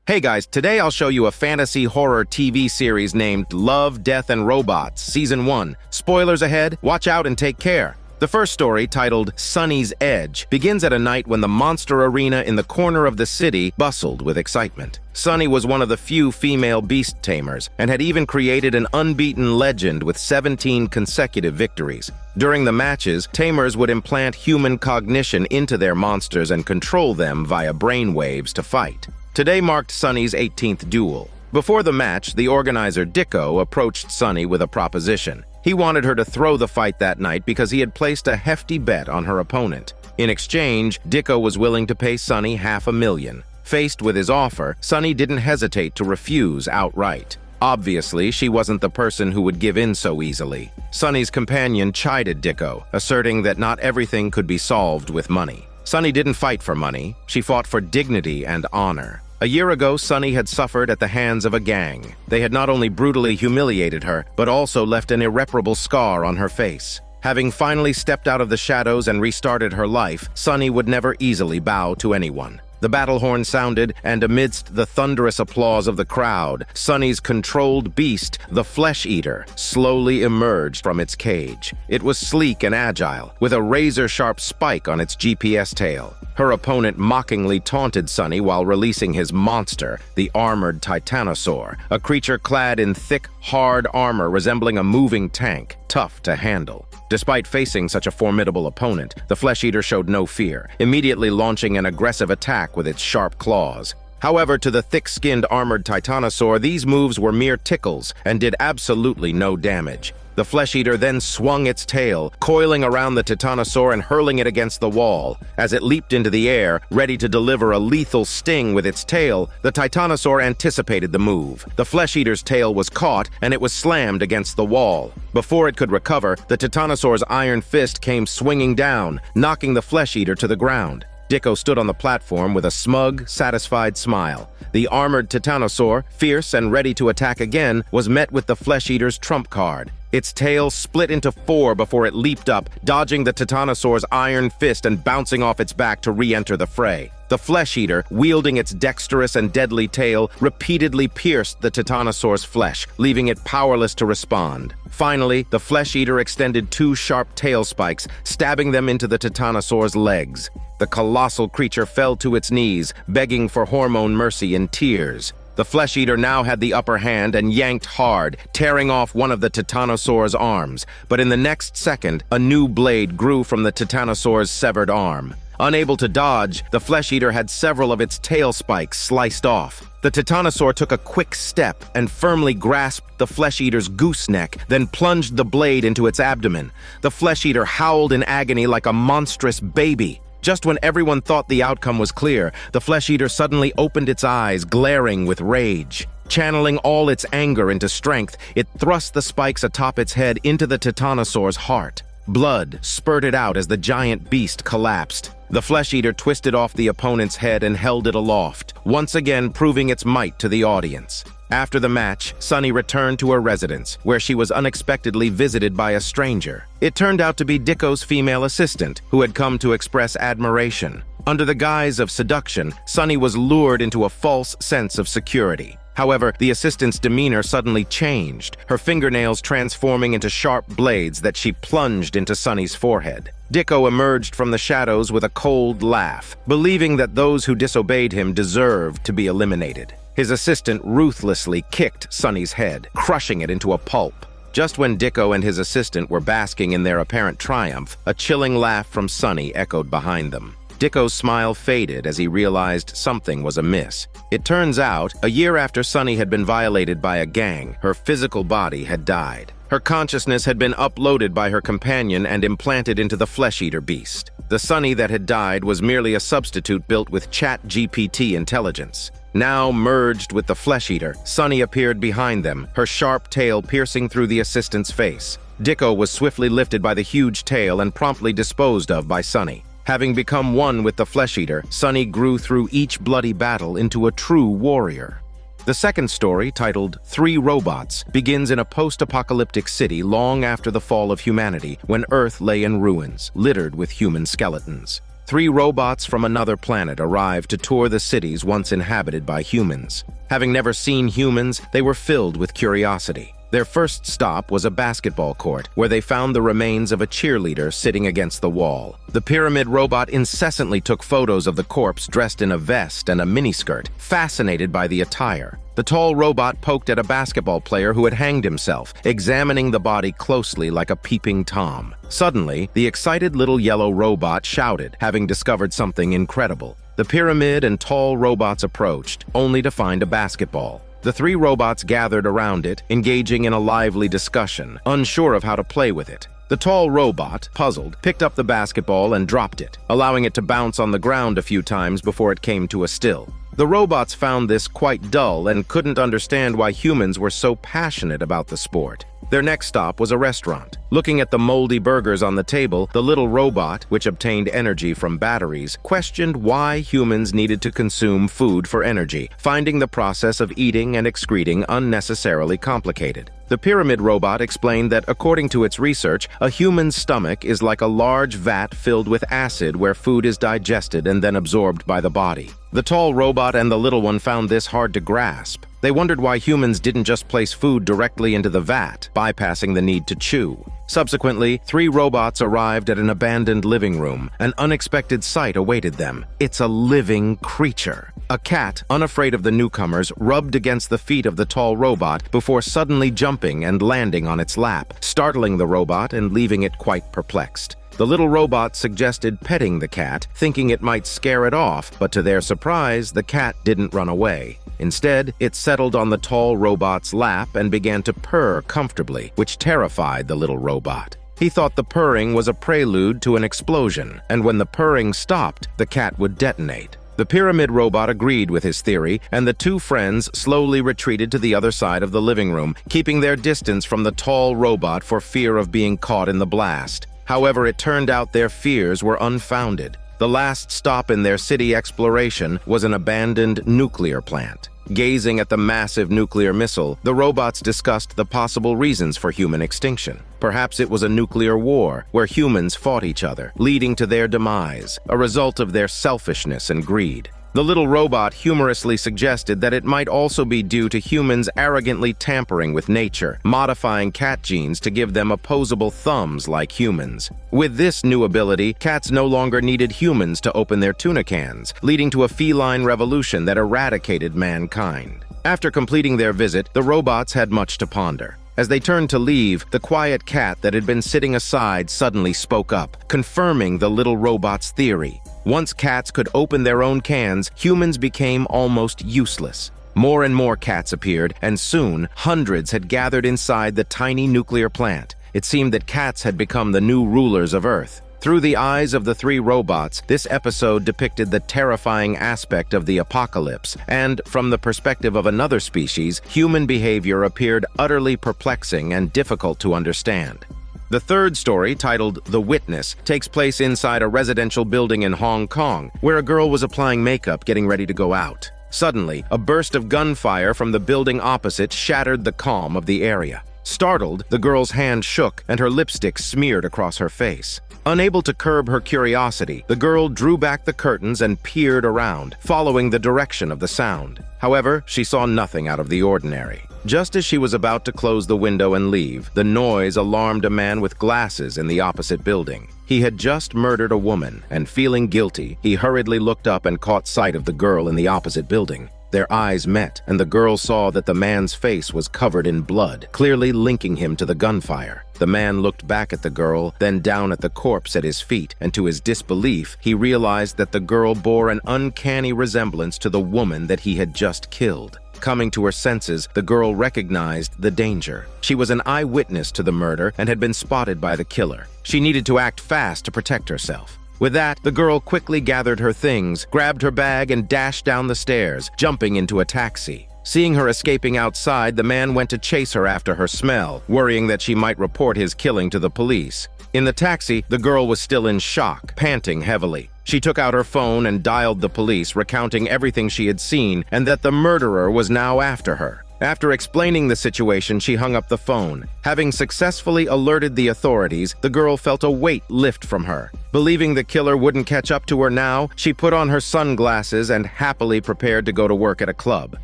Hey guys, today I'll show you a fantasy horror TV series named Love, Death and Robots, Season 1. Spoilers ahead, watch out and take care. The first story, titled Sunny's Edge, begins at a night when the monster arena in the corner of the city bustled with excitement. Sunny was one of the few female beast tamers and had even created an unbeaten legend with 17 consecutive victories. During the matches, tamers would implant human cognition into their monsters and control them via brainwaves to fight. Today marked Sunny's 18th duel. Before the match, the organizer Dicko approached Sunny with a proposition. He wanted her to throw the fight that night because he had placed a hefty bet on her opponent. In exchange, Dicko was willing to pay Sunny $500,000. Faced with his offer, Sunny didn't hesitate to refuse outright. Obviously, she wasn't the person who would give in so easily. Sunny's companion chided Dicko, asserting that not everything could be solved with money. Sunny didn't fight for money, she fought for dignity and honor. A year ago, Sunny had suffered at the hands of a gang. They had not only brutally humiliated her, but also left an irreparable scar on her face. Having finally stepped out of the shadows and restarted her life, Sunny would never easily bow to anyone. The battle horn sounded, and amidst the thunderous applause of the crowd, Sunny's controlled beast, the Flesh Eater, slowly emerged from its cage. It was sleek and agile, with a razor-sharp spike on its GPS tail. Her opponent mockingly taunted Sunny while releasing his monster, the armored Titanosaur, a creature clad in thick, hard armor resembling a moving tank, tough to handle. Despite facing such a formidable opponent, the Flesh Eater showed no fear, immediately launching an aggressive attack with its sharp claws. However, to the thick-skinned armored Titanosaur, these moves were mere tickles and did absolutely no damage. The Flesh Eater then swung its tail, coiling around the Titanosaur and hurling it against the wall. As it leaped into the air, ready to deliver a lethal sting with its tail, the Titanosaur anticipated the move. The Flesh Eater's tail was caught, and it was slammed against the wall. Before it could recover, the Titanosaur's iron fist came swinging down, knocking the Flesh Eater to the ground. Dicko stood on the platform with a smug, satisfied smile. The armored Titanosaur, fierce and ready to attack again, was met with the Flesh Eater's trump card. Its tail split into four before it leaped up, dodging the Titanosaur's iron fist and bouncing off its back to re-enter the fray. The Flesh Eater, wielding its dexterous and deadly tail, repeatedly pierced the Titanosaur's flesh, leaving it powerless to respond. Finally, the Flesh Eater extended two sharp tail spikes, stabbing them into the Titanosaur's legs. The colossal creature fell to its knees, begging for hormone mercy in tears. The Flesh Eater now had the upper hand and yanked hard, tearing off one of the Titanosaur's arms. But in the next second, a new blade grew from the Titanosaur's severed arm. Unable to dodge, the Flesh Eater had several of its tail spikes sliced off. The Titanosaur took a quick step and firmly grasped the Flesh Eater's gooseneck, then plunged the blade into its abdomen. The Flesh Eater howled in agony like a monstrous baby. Just when everyone thought the outcome was clear, the Flesh Eater suddenly opened its eyes, glaring with rage. Channeling all its anger into strength, it thrust the spikes atop its head into the Titanosaur's heart. Blood spurted out as the giant beast collapsed. The Flesh Eater twisted off the opponent's head and held it aloft, once again proving its might to the audience. After the match, Sunny returned to her residence, where she was unexpectedly visited by a stranger. It turned out to be Dicko's female assistant, who had come to express admiration. Under the guise of seduction, Sunny was lured into a false sense of security. However, the assistant's demeanor suddenly changed, her fingernails transforming into sharp blades that she plunged into Sunny's forehead. Dicko emerged from the shadows with a cold laugh, believing that those who disobeyed him deserved to be eliminated. His assistant ruthlessly kicked Sunny's head, crushing it into a pulp. Just when Dicko and his assistant were basking in their apparent triumph, a chilling laugh from Sunny echoed behind them. Dicko's smile faded as he realized something was amiss. It turns out, a year after Sunny had been violated by a gang, her physical body had died. Her consciousness had been uploaded by her companion and implanted into the Flesh Eater beast. The Sunny that had died was merely a substitute built with ChatGPT intelligence. Now merged with the Flesh Eater, Sunny appeared behind them, her sharp tail piercing through the assistant's face. Dicko was swiftly lifted by the huge tail and promptly disposed of by Sunny. Having become one with the Flesh Eater, Sunny grew through each bloody battle into a true warrior. The second story, titled Three Robots, begins in a post-apocalyptic city long after the fall of humanity, when Earth lay in ruins, littered with human skeletons. Three robots from another planet arrived to tour the cities once inhabited by humans. Having never seen humans, they were filled with curiosity. Their first stop was a basketball court, where they found the remains of a cheerleader sitting against the wall. The pyramid robot incessantly took photos of the corpse dressed in a vest and a miniskirt, fascinated by the attire. The tall robot poked at a basketball player who had hanged himself, examining the body closely like a peeping Tom. Suddenly, the excited little yellow robot shouted, having discovered something incredible. The pyramid and tall robots approached, only to find a basketball. The three robots gathered around it, engaging in a lively discussion, unsure of how to play with it. The tall robot, puzzled, picked up the basketball and dropped it, allowing it to bounce on the ground a few times before it came to a still. The robots found this quite dull and couldn't understand why humans were so passionate about the sport. Their next stop was a restaurant. Looking at the moldy burgers on the table, the little robot, which obtained energy from batteries, questioned why humans needed to consume food for energy, finding the process of eating and excreting unnecessarily complicated. The pyramid robot explained that, according to its research, a human's stomach is like a large vat filled with acid where food is digested and then absorbed by the body. The tall robot and the little one found this hard to grasp. They wondered why humans didn't just place food directly into the vat, bypassing the need to chew. Subsequently, three robots arrived at an abandoned living room. An unexpected sight awaited them. It's a living creature. A cat, unafraid of the newcomers, rubbed against the feet of the tall robot before suddenly jumping and landing on its lap, startling the robot and leaving it quite perplexed. The little robot suggested petting the cat, thinking it might scare it off, but to their surprise, the cat didn't run away. Instead, it settled on the tall robot's lap and began to purr comfortably, which terrified the little robot. He thought the purring was a prelude to an explosion, and when the purring stopped, the cat would detonate. The pyramid robot agreed with his theory, and the two friends slowly retreated to the other side of the living room, keeping their distance from the tall robot for fear of being caught in the blast. However, it turned out their fears were unfounded. The last stop in their city exploration was an abandoned nuclear plant. Gazing at the massive nuclear missile, the robots discussed the possible reasons for human extinction. Perhaps it was a nuclear war where humans fought each other, leading to their demise, a result of their selfishness and greed. The little robot humorously suggested that it might also be due to humans arrogantly tampering with nature, modifying cat genes to give them opposable thumbs like humans. With this new ability, cats no longer needed humans to open their tuna cans, leading to a feline revolution that eradicated mankind. After completing their visit, the robots had much to ponder. As they turned to leave, the quiet cat that had been sitting aside suddenly spoke up, confirming the little robot's theory. Once cats could open their own cans, humans became almost useless. More and more cats appeared, and soon, hundreds had gathered inside the tiny nuclear plant. It seemed that cats had become the new rulers of Earth. Through the eyes of the three robots, this episode depicted the terrifying aspect of the apocalypse, and, from the perspective of another species, human behavior appeared utterly perplexing and difficult to understand. The third story, titled The Witness, takes place inside a residential building in Hong Kong, where a girl was applying makeup getting ready to go out. Suddenly, a burst of gunfire from the building opposite shattered the calm of the area. Startled, the girl's hand shook and her lipstick smeared across her face. Unable to curb her curiosity, the girl drew back the curtains and peered around, following the direction of the sound. However, she saw nothing out of the ordinary. Just as she was about to close the window and leave, the noise alarmed a man with glasses in the opposite building. He had just murdered a woman, and feeling guilty, he hurriedly looked up and caught sight of the girl in the opposite building. Their eyes met, and the girl saw that the man's face was covered in blood, clearly linking him to the gunfire. The man looked back at the girl, then down at the corpse at his feet, and to his disbelief, he realized that the girl bore an uncanny resemblance to the woman that he had just killed. Coming to her senses, the girl recognized the danger. She was an eyewitness to the murder and had been spotted by the killer. She needed to act fast to protect herself. With that, the girl quickly gathered her things, grabbed her bag, and dashed down the stairs, jumping into a taxi. Seeing her escaping outside, the man went to chase her after her smell, worrying that she might report his killing to the police. In the taxi, the girl was still in shock, panting heavily. She took out her phone and dialed the police, recounting everything she had seen and that the murderer was now after her. After explaining the situation, she hung up the phone. Having successfully alerted the authorities, the girl felt a weight lift from her. Believing the killer wouldn't catch up to her now, she put on her sunglasses and happily prepared to go to work at a club.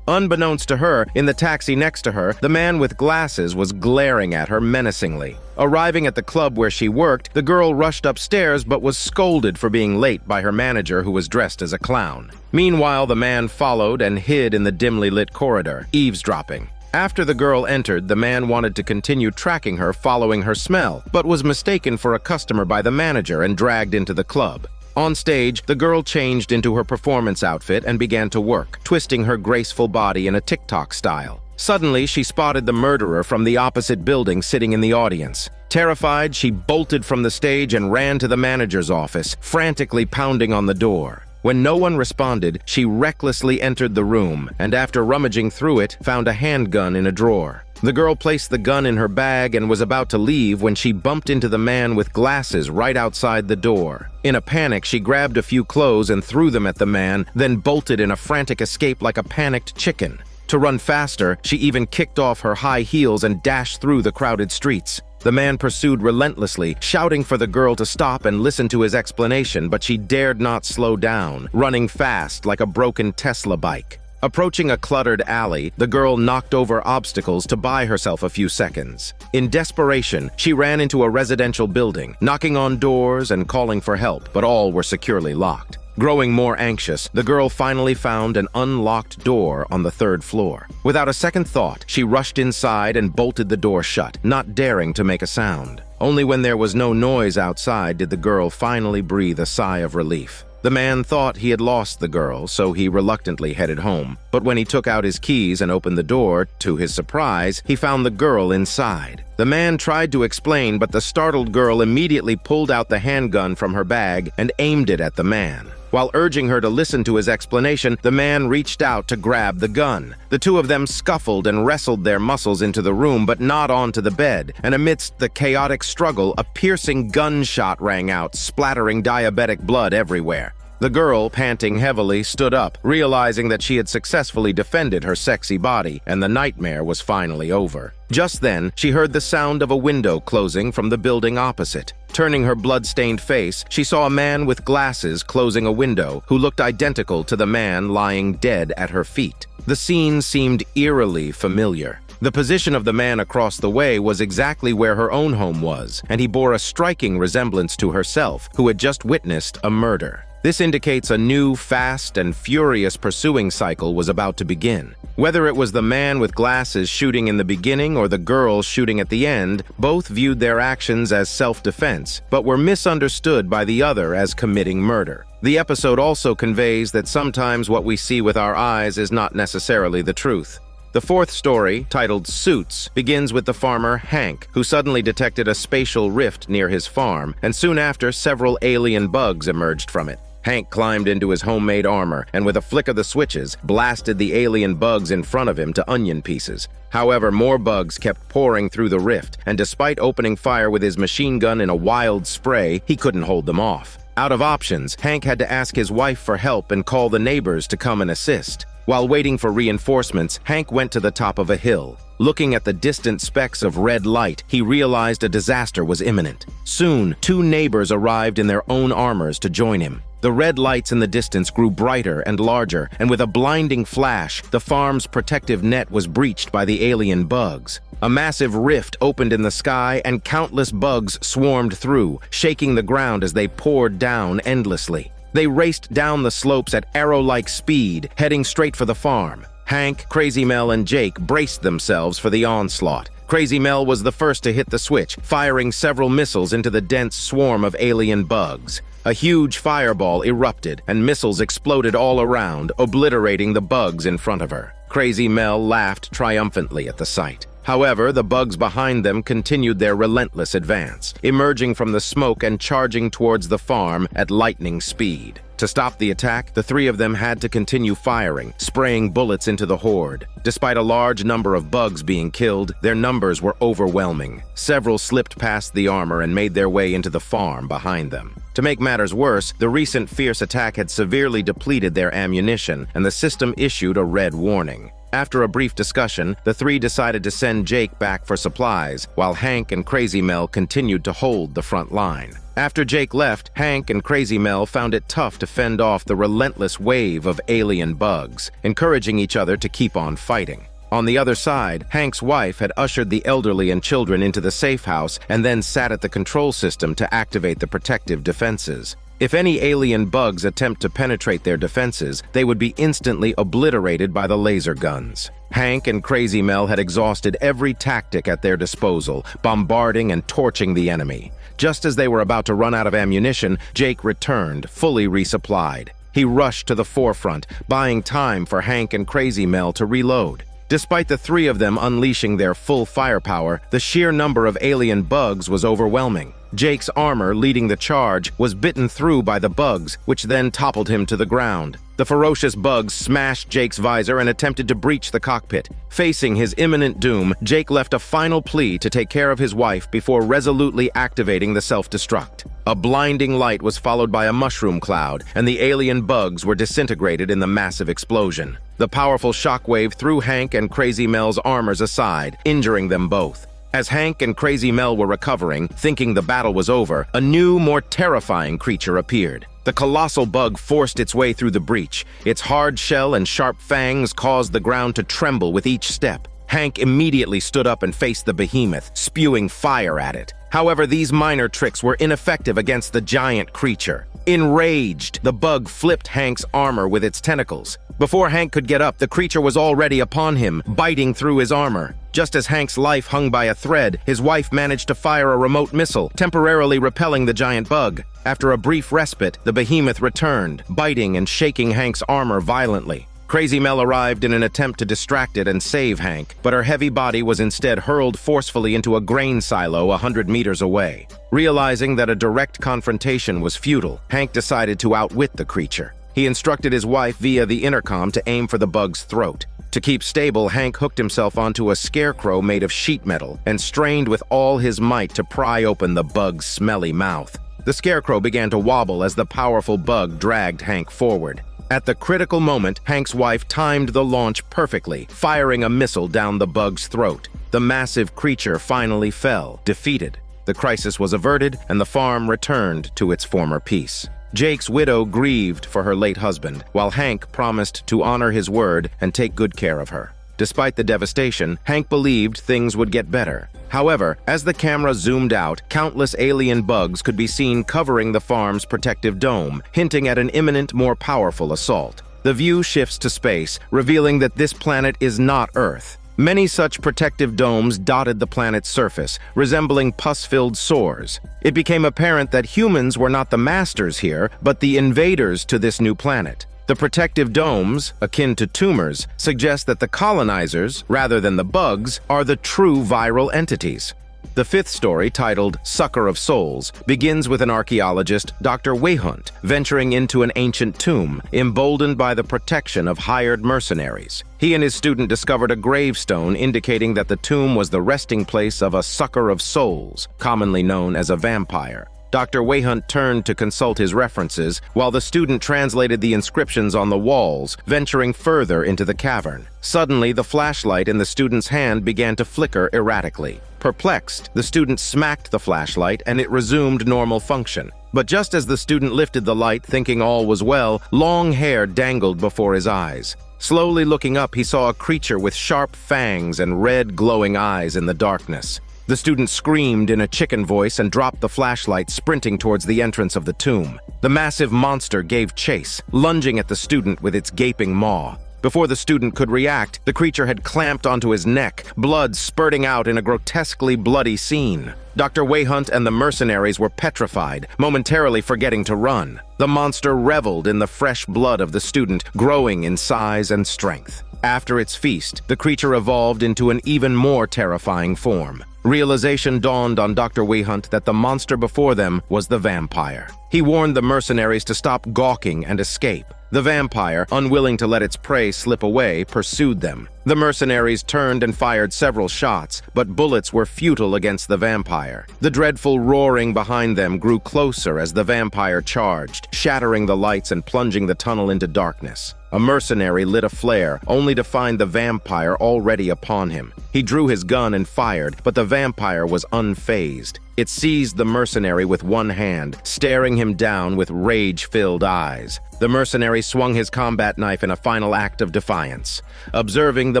Unbeknownst to her, in the taxi next to her, the man with glasses was glaring at her menacingly. Arriving at the club where she worked, the girl rushed upstairs but was scolded for being late by her manager, who was dressed as a clown. Meanwhile, the man followed and hid in the dimly lit corridor, eavesdropping. After the girl entered, the man wanted to continue tracking her, following her smell, but was mistaken for a customer by the manager and dragged into the club. On stage, the girl changed into her performance outfit and began to work, twisting her graceful body in a TikTok style. Suddenly, she spotted the murderer from the opposite building sitting in the audience. Terrified, she bolted from the stage and ran to the manager's office, frantically pounding on the door. When no one responded, she recklessly entered the room and, after rummaging through it, found a handgun in a drawer. The girl placed the gun in her bag and was about to leave when she bumped into the man with glasses right outside the door. In a panic, she grabbed a few clothes and threw them at the man, then bolted in a frantic escape like a panicked chicken. To run faster, she even kicked off her high heels and dashed through the crowded streets. The man pursued relentlessly, shouting for the girl to stop and listen to his explanation, but she dared not slow down, running fast like a broken Tesla bike. Approaching a cluttered alley, the girl knocked over obstacles to buy herself a few seconds. In desperation, she ran into a residential building, knocking on doors and calling for help, but all were securely locked. Growing more anxious, the girl finally found an unlocked door on the 3rd floor. Without a second thought, she rushed inside and bolted the door shut, not daring to make a sound. Only when there was no noise outside did the girl finally breathe a sigh of relief. The man thought he had lost the girl, so he reluctantly headed home. But when he took out his keys and opened the door, to his surprise, he found the girl inside. The man tried to explain, but the startled girl immediately pulled out the handgun from her bag and aimed it at the man. While urging her to listen to his explanation, the man reached out to grab the gun. The two of them scuffled and wrestled their muscles into the room, but not onto the bed, and amidst the chaotic struggle, a piercing gunshot rang out, splattering diabetic blood everywhere. The girl, panting heavily, stood up, realizing that she had successfully defended her sexy body, and the nightmare was finally over. Just then, she heard the sound of a window closing from the building opposite. Turning her blood-stained face, she saw a man with glasses closing a window who looked identical to the man lying dead at her feet. The scene seemed eerily familiar. The position of the man across the way was exactly where her own home was, and he bore a striking resemblance to herself, who had just witnessed a murder. This indicates a new, fast, and furious pursuing cycle was about to begin. Whether it was the man with glasses shooting in the beginning or the girl shooting at the end, both viewed their actions as self-defense, but were misunderstood by the other as committing murder. The episode also conveys that sometimes what we see with our eyes is not necessarily the truth. The 4th story, titled Suits, begins with the farmer Hank, who suddenly detected a spatial rift near his farm, and soon after, several alien bugs emerged from it. Hank climbed into his homemade armor and, with a flick of the switches, blasted the alien bugs in front of him to onion pieces. However, more bugs kept pouring through the rift, and despite opening fire with his machine gun in a wild spray, he couldn't hold them off. Out of options, Hank had to ask his wife for help and call the neighbors to come and assist. While waiting for reinforcements, Hank went to the top of a hill. Looking at the distant specks of red light, he realized a disaster was imminent. Soon, 2 neighbors arrived in their own armors to join him. The red lights in the distance grew brighter and larger, and with a blinding flash, the farm's protective net was breached by the alien bugs. A massive rift opened in the sky, and countless bugs swarmed through, shaking the ground as they poured down endlessly. They raced down the slopes at arrow-like speed, heading straight for the farm. Hank, Crazy Mel, and Jake braced themselves for the onslaught. Crazy Mel was the first to hit the switch, firing several missiles into the dense swarm of alien bugs. A huge fireball erupted, and missiles exploded all around, obliterating the bugs in front of her. Crazy Mel laughed triumphantly at the sight. However, the bugs behind them continued their relentless advance, emerging from the smoke and charging towards the farm at lightning speed. To stop the attack, the three of them had to continue firing, spraying bullets into the horde. Despite a large number of bugs being killed, their numbers were overwhelming. Several slipped past the armor and made their way into the farm behind them. To make matters worse, the recent fierce attack had severely depleted their ammunition, and the system issued a red warning. After a brief discussion, the three decided to send Jake back for supplies, while Hank and Crazy Mel continued to hold the front line. After Jake left, Hank and Crazy Mel found it tough to fend off the relentless wave of alien bugs, encouraging each other to keep on fighting. On the other side, Hank's wife had ushered the elderly and children into the safe house and then sat at the control system to activate the protective defenses. If any alien bugs attempt to penetrate their defenses, they would be instantly obliterated by the laser guns. Hank and Crazy Mel had exhausted every tactic at their disposal, bombarding and torching the enemy. Just as they were about to run out of ammunition, Jake returned, fully resupplied. He rushed to the forefront, buying time for Hank and Crazy Mel to reload. Despite the three of them unleashing their full firepower, the sheer number of alien bugs was overwhelming. Jake's armor, leading the charge, was bitten through by the bugs, which then toppled him to the ground. The ferocious bugs smashed Jake's visor and attempted to breach the cockpit. Facing his imminent doom, Jake left a final plea to take care of his wife before resolutely activating the self-destruct. A blinding light was followed by a mushroom cloud, and the alien bugs were disintegrated in the massive explosion. The powerful shockwave threw Hank and Crazy Mel's armors aside, injuring them both. As Hank and Crazy Mel were recovering, thinking the battle was over, a new, more terrifying creature appeared. The colossal bug forced its way through the breach. Its hard shell and sharp fangs caused the ground to tremble with each step. Hank immediately stood up and faced the behemoth, spewing fire at it. However, these minor tricks were ineffective against the giant creature. Enraged, the bug flipped Hank's armor with its tentacles. Before Hank could get up, the creature was already upon him, biting through his armor. Just as Hank's life hung by a thread, his wife managed to fire a remote missile, temporarily repelling the giant bug. After a brief respite, the behemoth returned, biting and shaking Hank's armor violently. Crazy Mel arrived in an attempt to distract it and save Hank, but her heavy body was instead hurled forcefully into a grain silo 100 meters away. Realizing that a direct confrontation was futile, Hank decided to outwit the creature. He instructed his wife via the intercom to aim for the bug's throat. To keep stable, Hank hooked himself onto a scarecrow made of sheet metal and strained with all his might to pry open the bug's smelly mouth. The scarecrow began to wobble as the powerful bug dragged Hank forward. At the critical moment, Hank's wife timed the launch perfectly, firing a missile down the bug's throat. The massive creature finally fell, defeated. The crisis was averted, and the farm returned to its former peace. Jake's widow grieved for her late husband, while Hank promised to honor his word and take good care of her. Despite the devastation, Hank believed things would get better. However, as the camera zoomed out, countless alien bugs could be seen covering the farm's protective dome, hinting at an imminent, more powerful assault. The view shifts to space, revealing that this planet is not Earth. Many such protective domes dotted the planet's surface, resembling pus-filled sores. It became apparent that humans were not the masters here, but the invaders to this new planet. The protective domes, akin to tumors, suggest that the colonizers, rather than the bugs, are the true viral entities. The fifth story, titled Sucker of Souls, begins with an archaeologist, Dr. Weyhunt, venturing into an ancient tomb, emboldened by the protection of hired mercenaries. He and his student discovered a gravestone indicating that the tomb was the resting place of a Sucker of Souls, commonly known as a vampire. Dr. Weyhunt turned to consult his references, while the student translated the inscriptions on the walls, venturing further into the cavern. Suddenly, the flashlight in the student's hand began to flicker erratically. Perplexed, the student smacked the flashlight and it resumed normal function. But just as the student lifted the light, thinking all was well, long hair dangled before his eyes. Slowly looking up, he saw a creature with sharp fangs and red glowing eyes in the darkness. The student screamed in a chicken voice and dropped the flashlight, sprinting towards the entrance of the tomb. The massive monster gave chase, lunging at the student with its gaping maw. Before the student could react, the creature had clamped onto his neck, blood spurting out in a grotesquely bloody scene. Dr. Weyhunt and the mercenaries were petrified, momentarily forgetting to run. The monster reveled in the fresh blood of the student, growing in size and strength. After its feast, the creature evolved into an even more terrifying form. Realization dawned on Dr. Wehunt that the monster before them was the vampire. He warned the mercenaries to stop gawking and escape. The vampire, unwilling to let its prey slip away, pursued them. The mercenaries turned and fired several shots, but bullets were futile against the vampire. The dreadful roaring behind them grew closer as the vampire charged, shattering the lights and plunging the tunnel into darkness. A mercenary lit a flare, only to find the vampire already upon him. He drew his gun and fired, but the vampire was unfazed. It seized the mercenary with one hand, staring him down with rage-filled eyes. The mercenary swung his combat knife in a final act of defiance. Observing the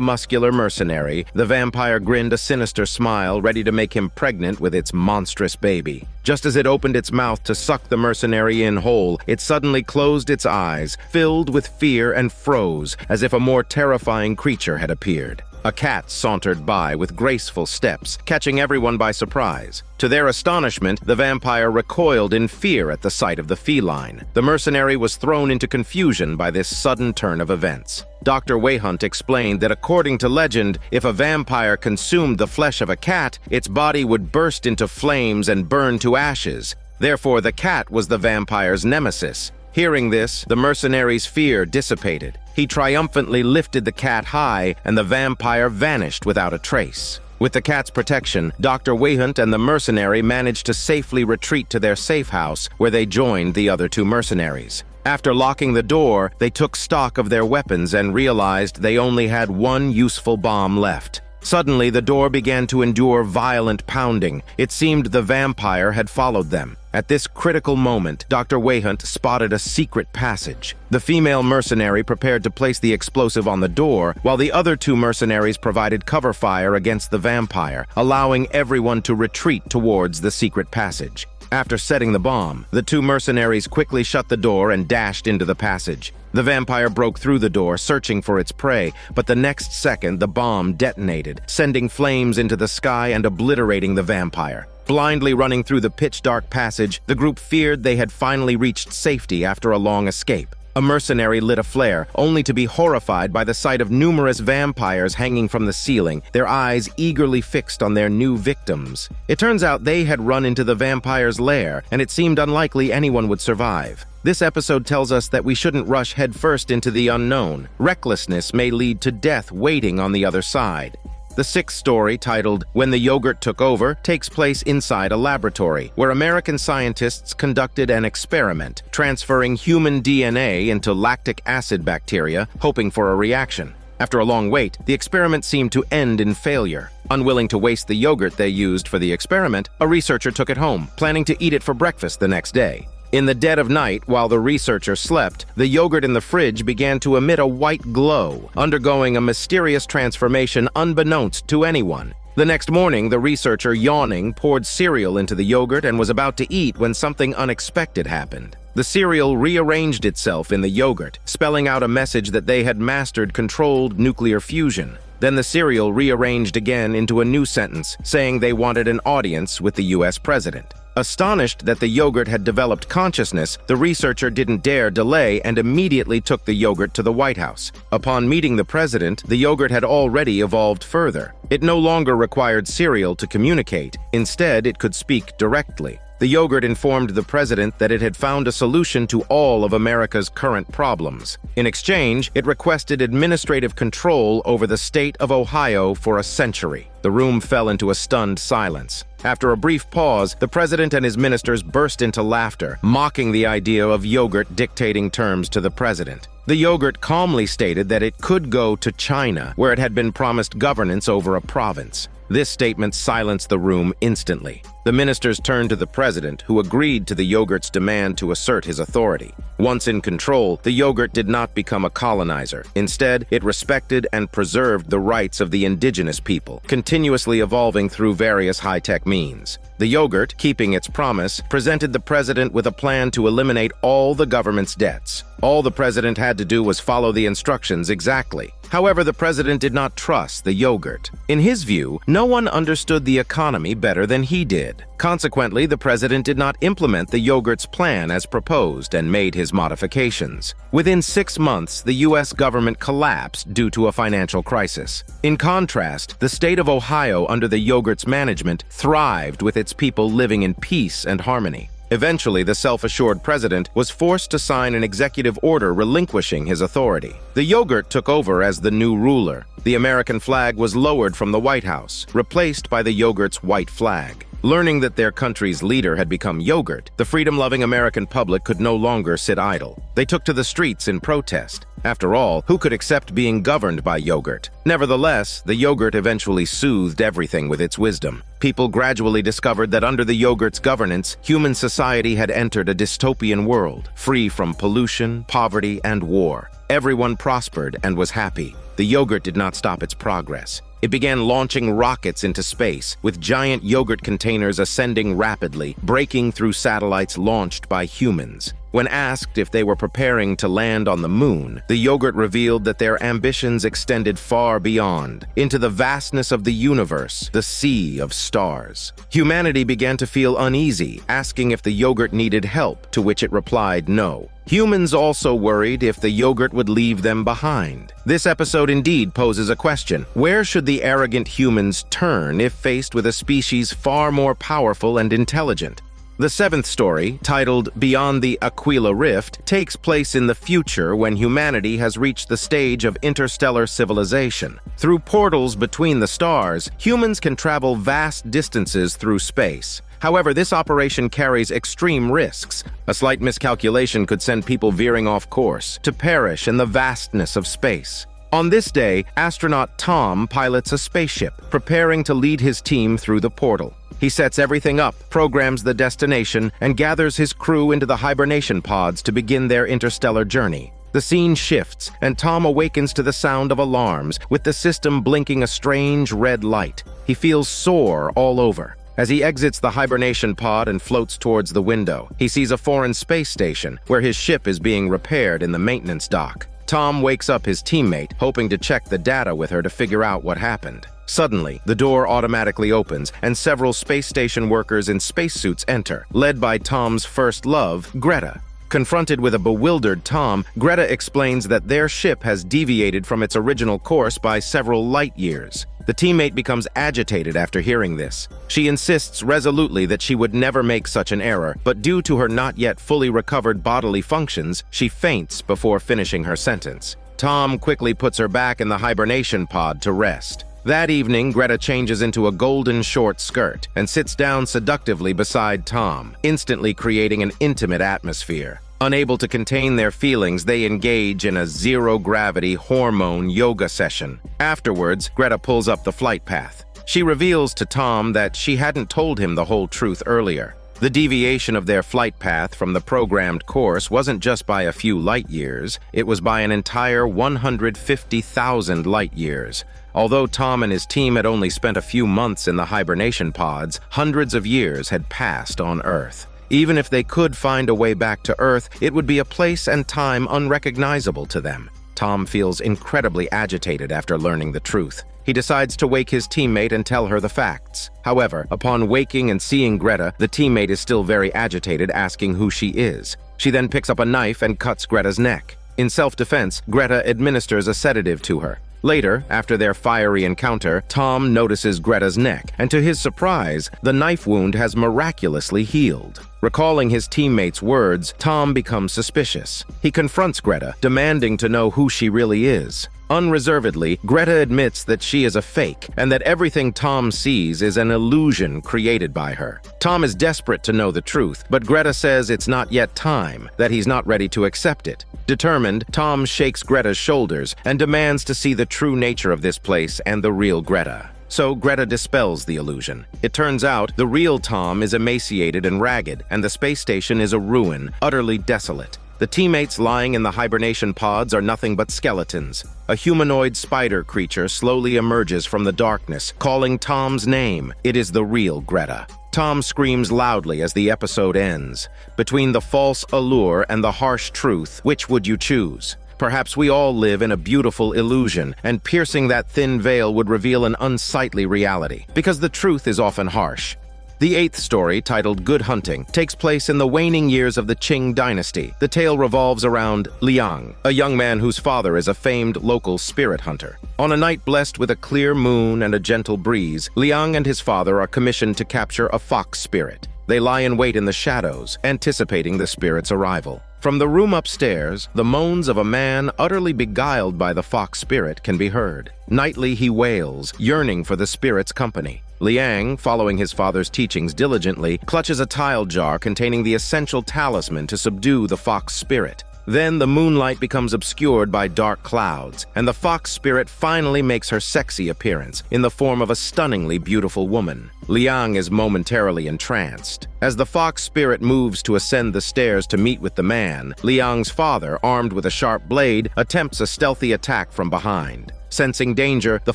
muscular mercenary, the vampire grinned a sinister smile, ready to make him pregnant with its monstrous baby. Just as it opened its mouth to suck the mercenary in whole, it suddenly closed its eyes, filled with fear, and froze, as if a more terrifying creature had appeared. A cat sauntered by with graceful steps, catching everyone by surprise. To their astonishment, the vampire recoiled in fear at the sight of the feline. The mercenary was thrown into confusion by this sudden turn of events. Dr. Wehunt explained that according to legend, if a vampire consumed the flesh of a cat, its body would burst into flames and burn to ashes. Therefore, the cat was the vampire's nemesis. Hearing this, the mercenary's fear dissipated. He triumphantly lifted the cat high, and the vampire vanished without a trace. With the cat's protection, Dr. Wehunt and the mercenary managed to safely retreat to their safe house, where they joined the other two mercenaries. After locking the door, they took stock of their weapons and realized they only had one useful bomb left. Suddenly, the door began to endure violent pounding. It seemed the vampire had followed them. At this critical moment, Dr. Wehunt spotted a secret passage. The female mercenary prepared to place the explosive on the door, while the other two mercenaries provided cover fire against the vampire, allowing everyone to retreat towards the secret passage. After setting the bomb, the two mercenaries quickly shut the door and dashed into the passage. The vampire broke through the door, searching for its prey, but the next second the bomb detonated, sending flames into the sky and obliterating the vampire. Blindly running through the pitch-dark passage, the group feared they had finally reached safety after a long escape. A mercenary lit a flare, only to be horrified by the sight of numerous vampires hanging from the ceiling, their eyes eagerly fixed on their new victims. It turns out they had run into the vampire's lair, and it seemed unlikely anyone would survive. This episode tells us that we shouldn't rush headfirst into the unknown. Recklessness may lead to death waiting on the other side. The sixth story, titled When the Yogurt Took Over, takes place inside a laboratory, where American scientists conducted an experiment, transferring human DNA into lactic acid bacteria, hoping for a reaction. After a long wait, the experiment seemed to end in failure. Unwilling to waste the yogurt they used for the experiment, a researcher took it home, planning to eat it for breakfast the next day. In the dead of night, while the researcher slept, the yogurt in the fridge began to emit a white glow, undergoing a mysterious transformation unbeknownst to anyone. The next morning, the researcher, yawning, poured cereal into the yogurt and was about to eat when something unexpected happened. The cereal rearranged itself in the yogurt, spelling out a message that they had mastered controlled nuclear fusion. Then the cereal rearranged again into a new sentence, saying they wanted an audience with the US president. Astonished that the yogurt had developed consciousness, the researcher didn't dare delay and immediately took the yogurt to the White House. Upon meeting the president, the yogurt had already evolved further. It no longer required cereal to communicate. Instead, it could speak directly. The yogurt informed the president that it had found a solution to all of America's current problems. In exchange, it requested administrative control over the state of Ohio for a century. The room fell into a stunned silence. After a brief pause, the president and his ministers burst into laughter, mocking the idea of yogurt dictating terms to the president. The yogurt calmly stated that it could go to China, where it had been promised governance over a province. This statement silenced the room instantly. The ministers turned to the president, who agreed to the yogurt's demand to assert his authority. Once in control, the yogurt did not become a colonizer. Instead, it respected and preserved the rights of the indigenous people, continuously evolving through various high-tech means. The yogurt, keeping its promise, presented the president with a plan to eliminate all the government's debts. All the president had to do was follow the instructions exactly. However, the president did not trust the yogurt. In his view, no one understood the economy better than he did. bad. Consequently, the president did not implement the yogurt's plan as proposed and made his modifications. Within 6 months, the U.S. government collapsed due to a financial crisis. In contrast, the state of Ohio under the yogurt's management thrived with its people living in peace and harmony. Eventually, the self-assured president was forced to sign an executive order relinquishing his authority. The yogurt took over as the new ruler. The American flag was lowered from the White House, replaced by the yogurt's white flag. Learning that their country's leader had become yogurt, the freedom-loving American public could no longer sit idle. They took to the streets in protest. After all, who could accept being governed by yogurt? Nevertheless, the yogurt eventually soothed everything with its wisdom. People gradually discovered that under the yogurt's governance, human society had entered a dystopian world, free from pollution, poverty, and war. Everyone prospered and was happy. The yogurt did not stop its progress. It began launching rockets into space, with giant yogurt containers ascending rapidly, breaking through satellites launched by humans. When asked if they were preparing to land on the moon, the yogurt revealed that their ambitions extended far beyond, into the vastness of the universe, the sea of stars. Humanity began to feel uneasy, asking if the yogurt needed help, to which it replied no. Humans also worried if the yogurt would leave them behind. This episode indeed poses a question. Where should the arrogant humans turn if faced with a species far more powerful and intelligent? The seventh story, titled Beyond the Aquila Rift, takes place in the future when humanity has reached the stage of interstellar civilization. Through portals between the stars, humans can travel vast distances through space. However, this operation carries extreme risks. A slight miscalculation could send people veering off course, to perish in the vastness of space. On this day, astronaut Tom pilots a spaceship, preparing to lead his team through the portal. He sets everything up, programs the destination, and gathers his crew into the hibernation pods to begin their interstellar journey. The scene shifts, and Tom awakens to the sound of alarms, with the system blinking a strange red light. He feels sore all over. As he exits the hibernation pod and floats towards the window, he sees a foreign space station, where his ship is being repaired in the maintenance dock. Tom wakes up his teammate, hoping to check the data with her to figure out what happened. Suddenly, the door automatically opens, and several space station workers in spacesuits enter, led by Tom's first love, Greta. Confronted with a bewildered Tom, Greta explains that their ship has deviated from its original course by several light years. The teammate becomes agitated after hearing this. She insists resolutely that she would never make such an error, but due to her not yet fully recovered bodily functions, she faints before finishing her sentence. Tom quickly puts her back in the hibernation pod to rest. That evening, Greta changes into a golden short skirt and sits down seductively beside Tom, instantly creating an intimate atmosphere. Unable to contain their feelings, they engage in a zero-gravity hormone yoga session. Afterwards, Greta pulls up the flight path. She reveals to Tom that she hadn't told him the whole truth earlier. The deviation of their flight path from the programmed course wasn't just by a few light years, it was by an entire 150,000 light years. Although Tom and his team had only spent a few months in the hibernation pods, hundreds of years had passed on Earth. Even if they could find a way back to Earth, it would be a place and time unrecognizable to them. Tom feels incredibly agitated after learning the truth. He decides to wake his teammate and tell her the facts. However, upon waking and seeing Greta, the teammate is still very agitated, asking who she is. She then picks up a knife and cuts Greta's neck. In self-defense, Greta administers a sedative to her. Later, after their fiery encounter, Tom notices Greta's neck, and to his surprise, the knife wound has miraculously healed. Recalling his teammate's words, Tom becomes suspicious. He confronts Greta, demanding to know who she really is. Unreservedly, Greta admits that she is a fake, and that everything Tom sees is an illusion created by her. Tom is desperate to know the truth, but Greta says it's not yet time, that he's not ready to accept it. Determined, Tom shakes Greta's shoulders and demands to see the true nature of this place and the real Greta. So Greta dispels the illusion. It turns out the real Tom is emaciated and ragged, and the space station is a ruin, utterly desolate. The teammates lying in the hibernation pods are nothing but skeletons. A humanoid spider creature slowly emerges from the darkness, calling Tom's name. It is the real Greta. Tom screams loudly as the episode ends. Between the false allure and the harsh truth, which would you choose? Perhaps we all live in a beautiful illusion, and piercing that thin veil would reveal an unsightly reality, because the truth is often harsh. The eighth story, titled Good Hunting, takes place in the waning years of the Qing dynasty. The tale revolves around Liang, a young man whose father is a famed local spirit hunter. On a night blessed with a clear moon and a gentle breeze, Liang and his father are commissioned to capture a fox spirit. They lie in wait in the shadows, anticipating the spirit's arrival. From the room upstairs, the moans of a man utterly beguiled by the fox spirit can be heard. Nightly he wails, yearning for the spirit's company. Liang, following his father's teachings diligently, clutches a tile jar containing the essential talisman to subdue the fox spirit. Then the moonlight becomes obscured by dark clouds, and the fox spirit finally makes her sexy appearance in the form of a stunningly beautiful woman. Liang is momentarily entranced. As the fox spirit moves to ascend the stairs to meet with the man, Liang's father, armed with a sharp blade, attempts a stealthy attack from behind. Sensing danger, the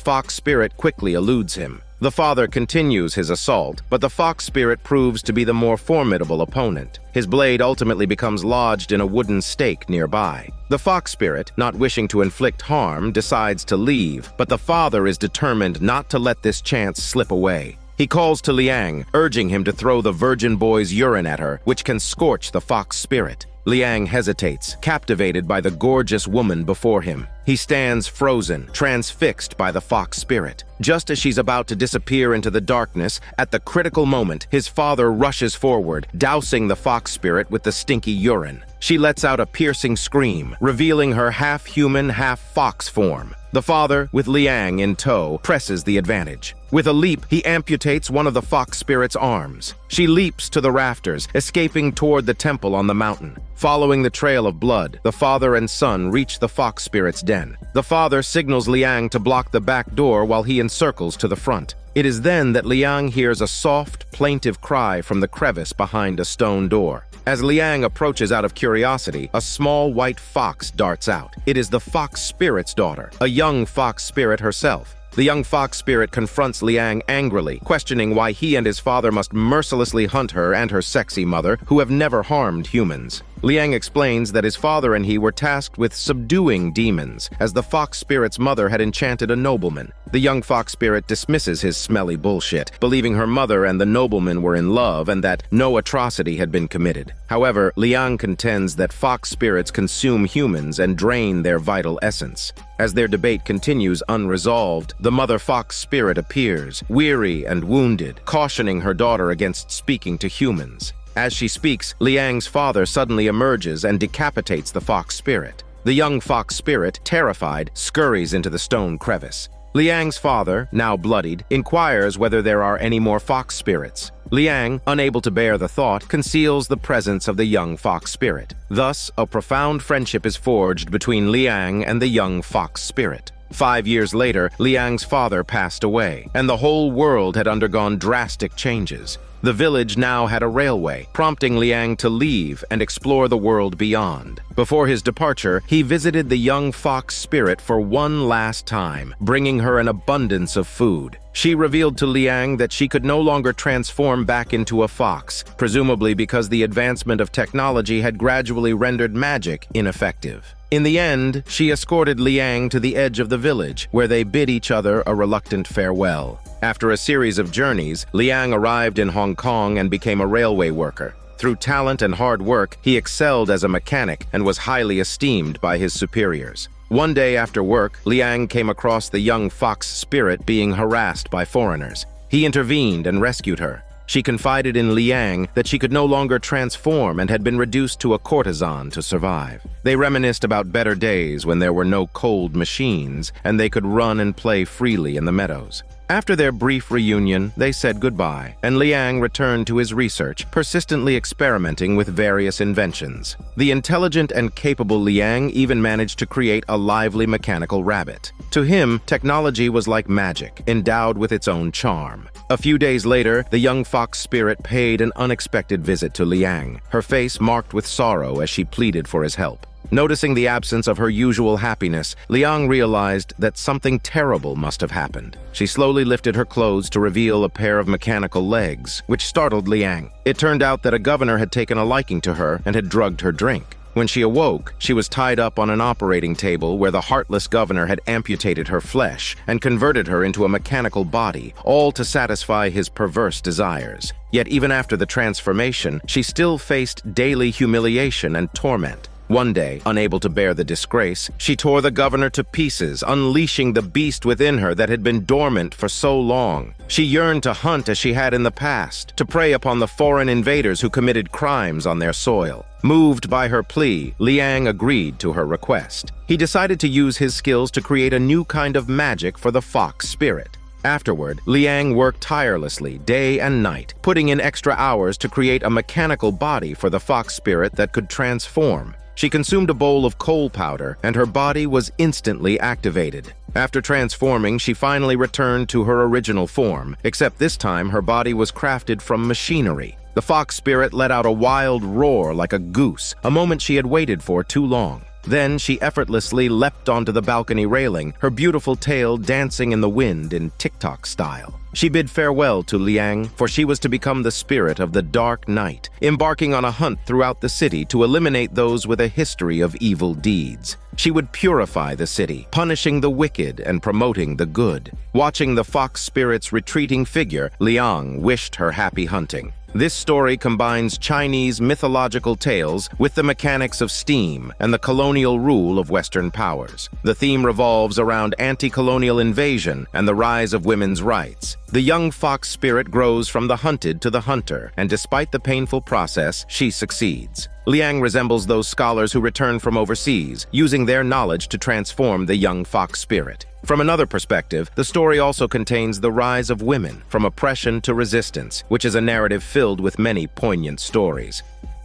fox spirit quickly eludes him. The father continues his assault, but the fox spirit proves to be the more formidable opponent. His blade ultimately becomes lodged in a wooden stake nearby. The fox spirit, not wishing to inflict harm, decides to leave, but the father is determined not to let this chance slip away. He calls to Liang, urging him to throw the virgin boy's urine at her, which can scorch the fox spirit. Liang hesitates, captivated by the gorgeous woman before him. He stands frozen, transfixed by the fox spirit. Just as she's about to disappear into the darkness, at the critical moment, his father rushes forward, dousing the fox spirit with the stinky urine. She lets out a piercing scream, revealing her half-human, half-fox form. The father, with Liang in tow, presses the advantage. With a leap, he amputates one of the fox spirit's arms. She leaps to the rafters, escaping toward the temple on the mountain. Following the trail of blood, the father and son reach the fox spirit's den. The father signals Liang to block the back door while he encircles to the front. It is then that Liang hears a soft, plaintive cry from the crevice behind a stone door. As Liang approaches out of curiosity, a small white fox darts out. It is the fox spirit's daughter, a young fox spirit herself. The young fox spirit confronts Liang angrily, questioning why he and his father must mercilessly hunt her and her sexy mother, who have never harmed humans. Liang explains that his father and he were tasked with subduing demons, as the fox spirit's mother had enchanted a nobleman. The young fox spirit dismisses his smelly bullshit, believing her mother and the nobleman were in love and that no atrocity had been committed. However, Liang contends that fox spirits consume humans and drain their vital essence. As their debate continues unresolved, the mother fox spirit appears, weary and wounded, cautioning her daughter against speaking to humans. As she speaks, Liang's father suddenly emerges and decapitates the fox spirit. The young fox spirit, terrified, scurries into the stone crevice. Liang's father, now bloodied, inquires whether there are any more fox spirits. Liang, unable to bear the thought, conceals the presence of the young fox spirit. Thus, a profound friendship is forged between Liang and the young fox spirit. 5 years later, Liang's father passed away, and the whole world had undergone drastic changes. The village now had a railway, prompting Liang to leave and explore the world beyond. Before his departure, he visited the young fox spirit for one last time, bringing her an abundance of food. She revealed to Liang that she could no longer transform back into a fox, presumably because the advancement of technology had gradually rendered magic ineffective. In the end, she escorted Liang to the edge of the village, where they bid each other a reluctant farewell. After a series of journeys, Liang arrived in Hong Kong and became a railway worker. Through talent and hard work, he excelled as a mechanic and was highly esteemed by his superiors. One day after work, Liang came across the young fox spirit being harassed by foreigners. He intervened and rescued her. She confided in Liang that she could no longer transform and had been reduced to a courtesan to survive. They reminisced about better days when there were no cold machines and they could run and play freely in the meadows. After their brief reunion, they said goodbye, and Liang returned to his research, persistently experimenting with various inventions. The intelligent and capable Liang even managed to create a lively mechanical rabbit. To him, technology was like magic, endowed with its own charm. A few days later, the young fox spirit paid an unexpected visit to Liang, her face marked with sorrow as she pleaded for his help. Noticing the absence of her usual happiness, Liang realized that something terrible must have happened. She slowly lifted her clothes to reveal a pair of mechanical legs, which startled Liang. It turned out that a governor had taken a liking to her and had drugged her drink. When she awoke, she was tied up on an operating table where the heartless governor had amputated her flesh and converted her into a mechanical body, all to satisfy his perverse desires. Yet even after the transformation, she still faced daily humiliation and torment. One day, unable to bear the disgrace, she tore the governor to pieces, unleashing the beast within her that had been dormant for so long. She yearned to hunt as she had in the past, to prey upon the foreign invaders who committed crimes on their soil. Moved by her plea, Liang agreed to her request. He decided to use his skills to create a new kind of magic for the fox spirit. Afterward, Liang worked tirelessly, day and night, putting in extra hours to create a mechanical body for the fox spirit that could transform. She consumed a bowl of coal powder, and her body was instantly activated. After transforming, she finally returned to her original form, except this time her body was crafted from machinery. The fox spirit let out a wild roar like a goose, a moment she had waited for too long. Then she effortlessly leapt onto the balcony railing, her beautiful tail dancing in the wind in TikTok style. She bid farewell to Liang, for she was to become the spirit of the dark night, embarking on a hunt throughout the city to eliminate those with a history of evil deeds. She would purify the city, punishing the wicked and promoting the good. Watching the fox spirit's retreating figure, Liang wished her happy hunting. This story combines Chinese mythological tales with the mechanics of steam and the colonial rule of Western powers. The theme revolves around anti-colonial invasion and the rise of women's rights. The young fox spirit grows from the hunted to the hunter, and despite the painful process, she succeeds. Liang resembles those scholars who return from overseas, using their knowledge to transform the young fox spirit. From another perspective, the story also contains the rise of women, from oppression to resistance, which is a narrative filled with many poignant stories.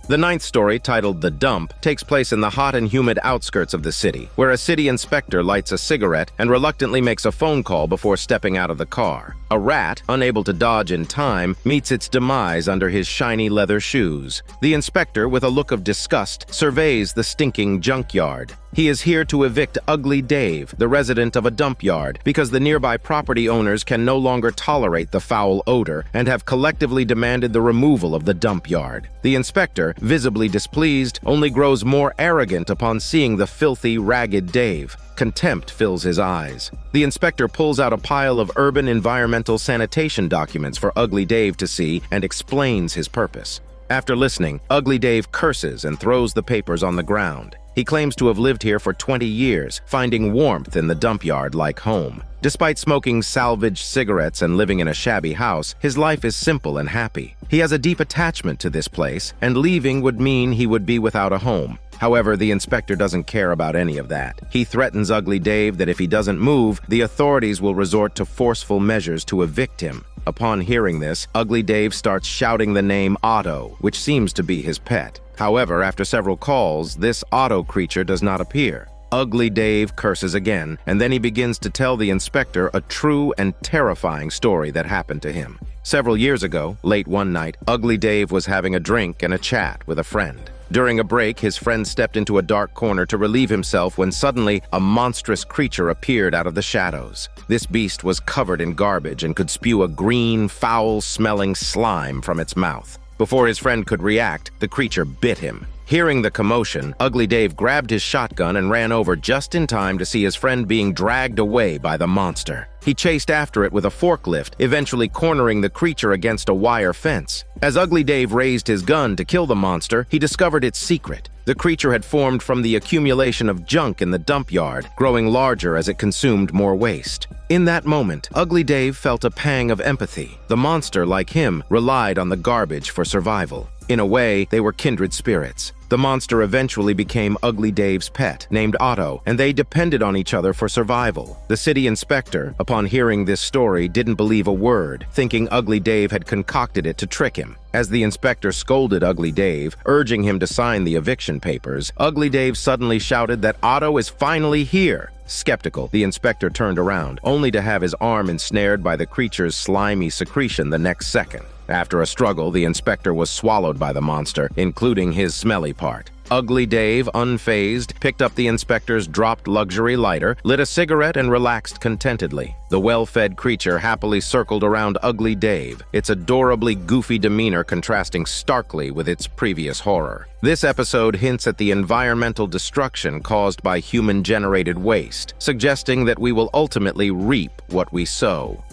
The ninth story, titled The Dump, takes place in the hot and humid outskirts of the city, where a city inspector lights a cigarette and reluctantly makes a phone call before stepping out of the car. A rat, unable to dodge in time, meets its demise under his shiny leather shoes. The inspector, with a look of disgust, surveys the stinking junkyard. He is here to evict Ugly Dave, the resident of a dump yard, because the nearby property owners can no longer tolerate the foul odor and have collectively demanded the removal of the dump yard. The inspector, visibly displeased, only grows more arrogant upon seeing the filthy, ragged Dave. Contempt fills his eyes. The inspector pulls out a pile of urban environmental sanitation documents for Ugly Dave to see and explains his purpose. After listening, Ugly Dave curses and throws the papers on the ground. He claims to have lived here for 20 years, finding warmth in the dump yard like home. Despite smoking salvaged cigarettes and living in a shabby house, his life is simple and happy. He has a deep attachment to this place, and leaving would mean he would be without a home. However, the inspector doesn't care about any of that. He threatens Ugly Dave that if he doesn't move, the authorities will resort to forceful measures to evict him. Upon hearing this, Ugly Dave starts shouting the name Otto, which seems to be his pet. However, after several calls, this Otto creature does not appear. Ugly Dave curses again, and then he begins to tell the inspector a true and terrifying story that happened to him. Several years ago, late one night, Ugly Dave was having a drink and a chat with a friend. During a break, his friend stepped into a dark corner to relieve himself when suddenly a monstrous creature appeared out of the shadows. This beast was covered in garbage and could spew a green, foul-smelling slime from its mouth. Before his friend could react, the creature bit him. Hearing the commotion, Ugly Dave grabbed his shotgun and ran over just in time to see his friend being dragged away by the monster. He chased after it with a forklift, eventually cornering the creature against a wire fence. As Ugly Dave raised his gun to kill the monster, he discovered its secret. The creature had formed from the accumulation of junk in the dump yard, growing larger as it consumed more waste. In that moment, Ugly Dave felt a pang of empathy. The monster, like him, relied on the garbage for survival. In a way, they were kindred spirits. The monster eventually became Ugly Dave's pet, named Otto, and they depended on each other for survival. The city inspector, upon hearing this story, didn't believe a word, thinking Ugly Dave had concocted it to trick him. As the inspector scolded Ugly Dave, urging him to sign the eviction papers, Ugly Dave suddenly shouted that Otto is finally here. Skeptical, the inspector turned around, only to have his arm ensnared by the creature's slimy secretion the next second. After a struggle, the inspector was swallowed by the monster, including his smelly part. Ugly Dave, unfazed, picked up the inspector's dropped luxury lighter, lit a cigarette, and relaxed contentedly. The well-fed creature happily circled around Ugly Dave, its adorably goofy demeanor contrasting starkly with its previous horror. This episode hints at the environmental destruction caused by human-generated waste, suggesting that we will ultimately reap what we sow.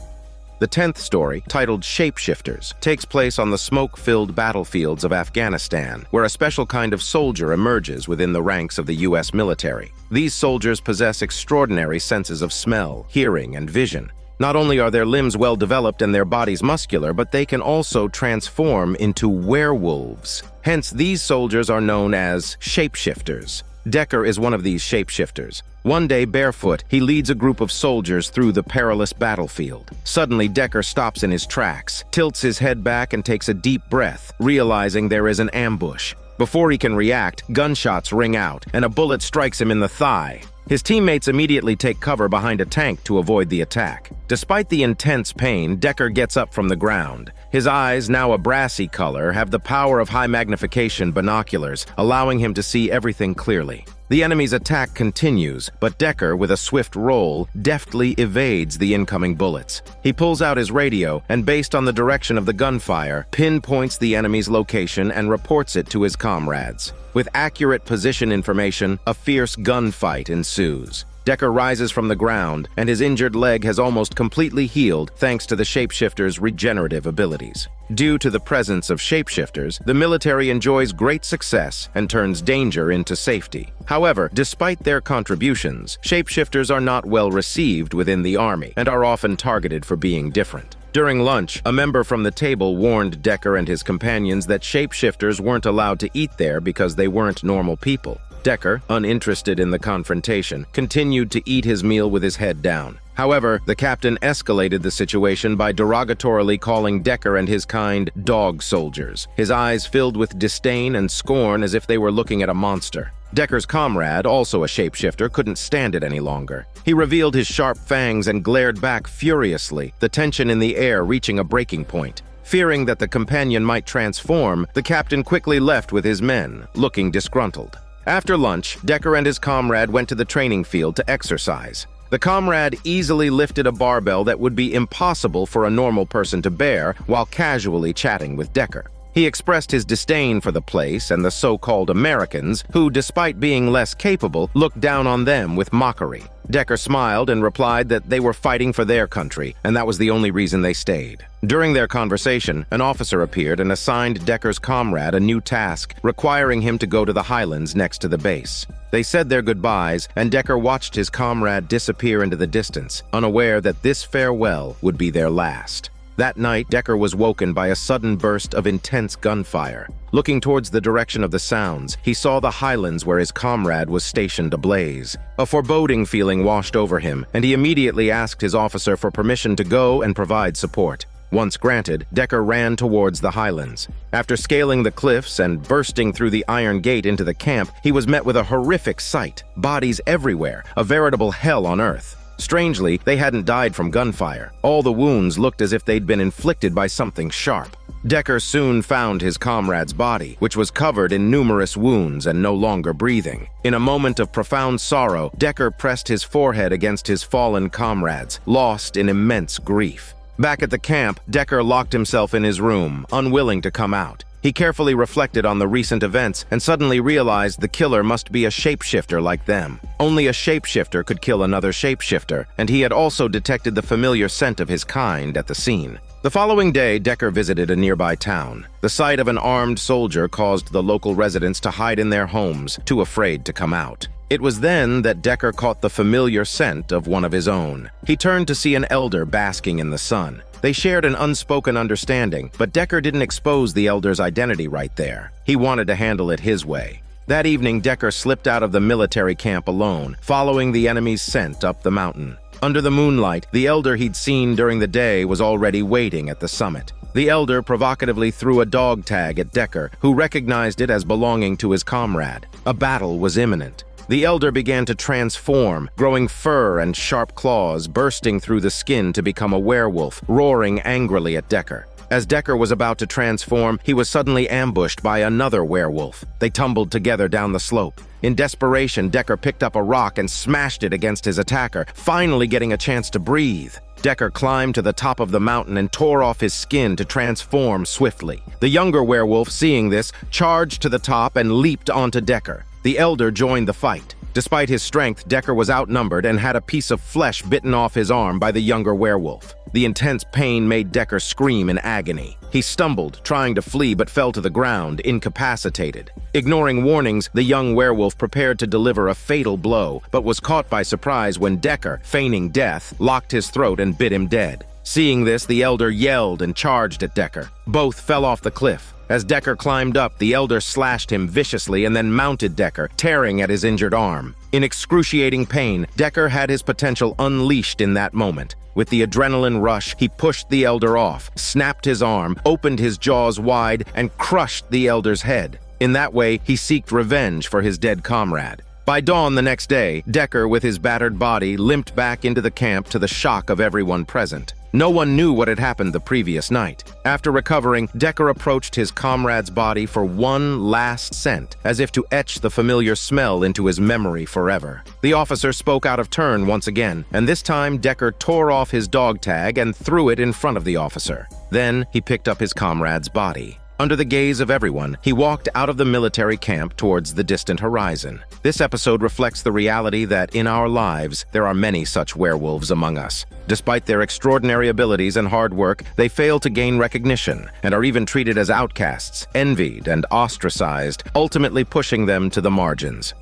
The 10th story, titled Shapeshifters, takes place on the smoke-filled battlefields of Afghanistan, where a special kind of soldier emerges within the ranks of the U.S. military. These soldiers possess extraordinary senses of smell, hearing, and vision. Not only are their limbs well developed and their bodies muscular, but they can also transform into werewolves. Hence, these soldiers are known as shapeshifters. Decker is one of these shapeshifters. One day, barefoot, he leads a group of soldiers through the perilous battlefield. Suddenly, Decker stops in his tracks, tilts his head back, and takes a deep breath, realizing there is an ambush. Before he can react, gunshots ring out, and a bullet strikes him in the thigh. His teammates immediately take cover behind a tank to avoid the attack. Despite the intense pain, Decker gets up from the ground. His eyes, now a brassy color, have the power of high magnification binoculars, allowing him to see everything clearly. The enemy's attack continues, but Decker, with a swift roll, deftly evades the incoming bullets. He pulls out his radio and, based on the direction of the gunfire, pinpoints the enemy's location and reports it to his comrades. With accurate position information, a fierce gunfight ensues. Decker rises from the ground, and his injured leg has almost completely healed thanks to the shapeshifter's regenerative abilities. Due to the presence of shapeshifters, the military enjoys great success and turns danger into safety. However, despite their contributions, shapeshifters are not well received within the army and are often targeted for being different. During lunch, a member from the table warned Decker and his companions that shapeshifters weren't allowed to eat there because they weren't normal people. Decker, uninterested in the confrontation, continued to eat his meal with his head down. However, the captain escalated the situation by derogatorily calling Decker and his kind dog soldiers, his eyes filled with disdain and scorn as if they were looking at a monster. Decker's comrade, also a shapeshifter, couldn't stand it any longer. He revealed his sharp fangs and glared back furiously, the tension in the air reaching a breaking point. Fearing that the companion might transform, the captain quickly left with his men, looking disgruntled. After lunch, Decker and his comrade went to the training field to exercise. The comrade easily lifted a barbell that would be impossible for a normal person to bear while casually chatting with Decker. He expressed his disdain for the place and the so-called Americans, who, despite being less capable, looked down on them with mockery. Decker smiled and replied that they were fighting for their country, and that was the only reason they stayed. During their conversation, an officer appeared and assigned Decker's comrade a new task, requiring him to go to the highlands next to the base. They said their goodbyes, and Decker watched his comrade disappear into the distance, unaware that this farewell would be their last. That night, Decker was woken by a sudden burst of intense gunfire. Looking towards the direction of the sounds, he saw the highlands where his comrade was stationed ablaze. A foreboding feeling washed over him, and he immediately asked his officer for permission to go and provide support. Once granted, Decker ran towards the highlands. After scaling the cliffs and bursting through the iron gate into the camp, he was met with a horrific sight. Bodies everywhere, a veritable hell on earth. Strangely, they hadn't died from gunfire. All the wounds looked as if they'd been inflicted by something sharp. Decker soon found his comrade's body, which was covered in numerous wounds and no longer breathing. In a moment of profound sorrow, Decker pressed his forehead against his fallen comrades, lost in immense grief. Back at the camp, Decker locked himself in his room, unwilling to come out. He carefully reflected on the recent events and suddenly realized the killer must be a shapeshifter like them. Only a shapeshifter could kill another shapeshifter, and he had also detected the familiar scent of his kind at the scene. The following day, Decker visited a nearby town. The sight of an armed soldier caused the local residents to hide in their homes, too afraid to come out. It was then that Decker caught the familiar scent of one of his own. He turned to see an elder basking in the sun. They shared an unspoken understanding, but Decker didn't expose the elder's identity right there. He wanted to handle it his way. That evening, Decker slipped out of the military camp alone, following the enemy's scent up the mountain. Under the moonlight, the elder he'd seen during the day was already waiting at the summit. The elder provocatively threw a dog tag at Decker, who recognized it as belonging to his comrade. A battle was imminent. The elder began to transform, growing fur and sharp claws, bursting through the skin to become a werewolf, roaring angrily at Decker. As Decker was about to transform, he was suddenly ambushed by another werewolf. They tumbled together down the slope. In desperation, Decker picked up a rock and smashed it against his attacker, finally getting a chance to breathe. Decker climbed to the top of the mountain and tore off his skin to transform swiftly. The younger werewolf, seeing this, charged to the top and leaped onto Decker. The elder joined the fight. Despite his strength, Decker was outnumbered and had a piece of flesh bitten off his arm by the younger werewolf. The intense pain made Decker scream in agony. He stumbled, trying to flee, but fell to the ground, incapacitated. Ignoring warnings, the young werewolf prepared to deliver a fatal blow, but was caught by surprise when Decker, feigning death, locked his throat and bit him dead. Seeing this, the elder yelled and charged at Decker. Both fell off the cliff. As Decker climbed up, the elder slashed him viciously and then mounted Decker, tearing at his injured arm. In excruciating pain, Decker had his potential unleashed in that moment. With the adrenaline rush, he pushed the elder off, snapped his arm, opened his jaws wide, and crushed the elder's head. In that way, he sought revenge for his dead comrade. By dawn the next day, Decker, with his battered body, limped back into the camp to the shock of everyone present. No one knew what had happened the previous night. After recovering, Decker approached his comrade's body for one last scent, as if to etch the familiar smell into his memory forever. The officer spoke out of turn once again, and this time Decker tore off his dog tag and threw it in front of the officer. Then he picked up his comrade's body. Under the gaze of everyone, he walked out of the military camp towards the distant horizon. This episode reflects the reality that in our lives, there are many such werewolves among us. Despite their extraordinary abilities and hard work, they fail to gain recognition and are even treated as outcasts, envied and ostracized, ultimately pushing them to the margins.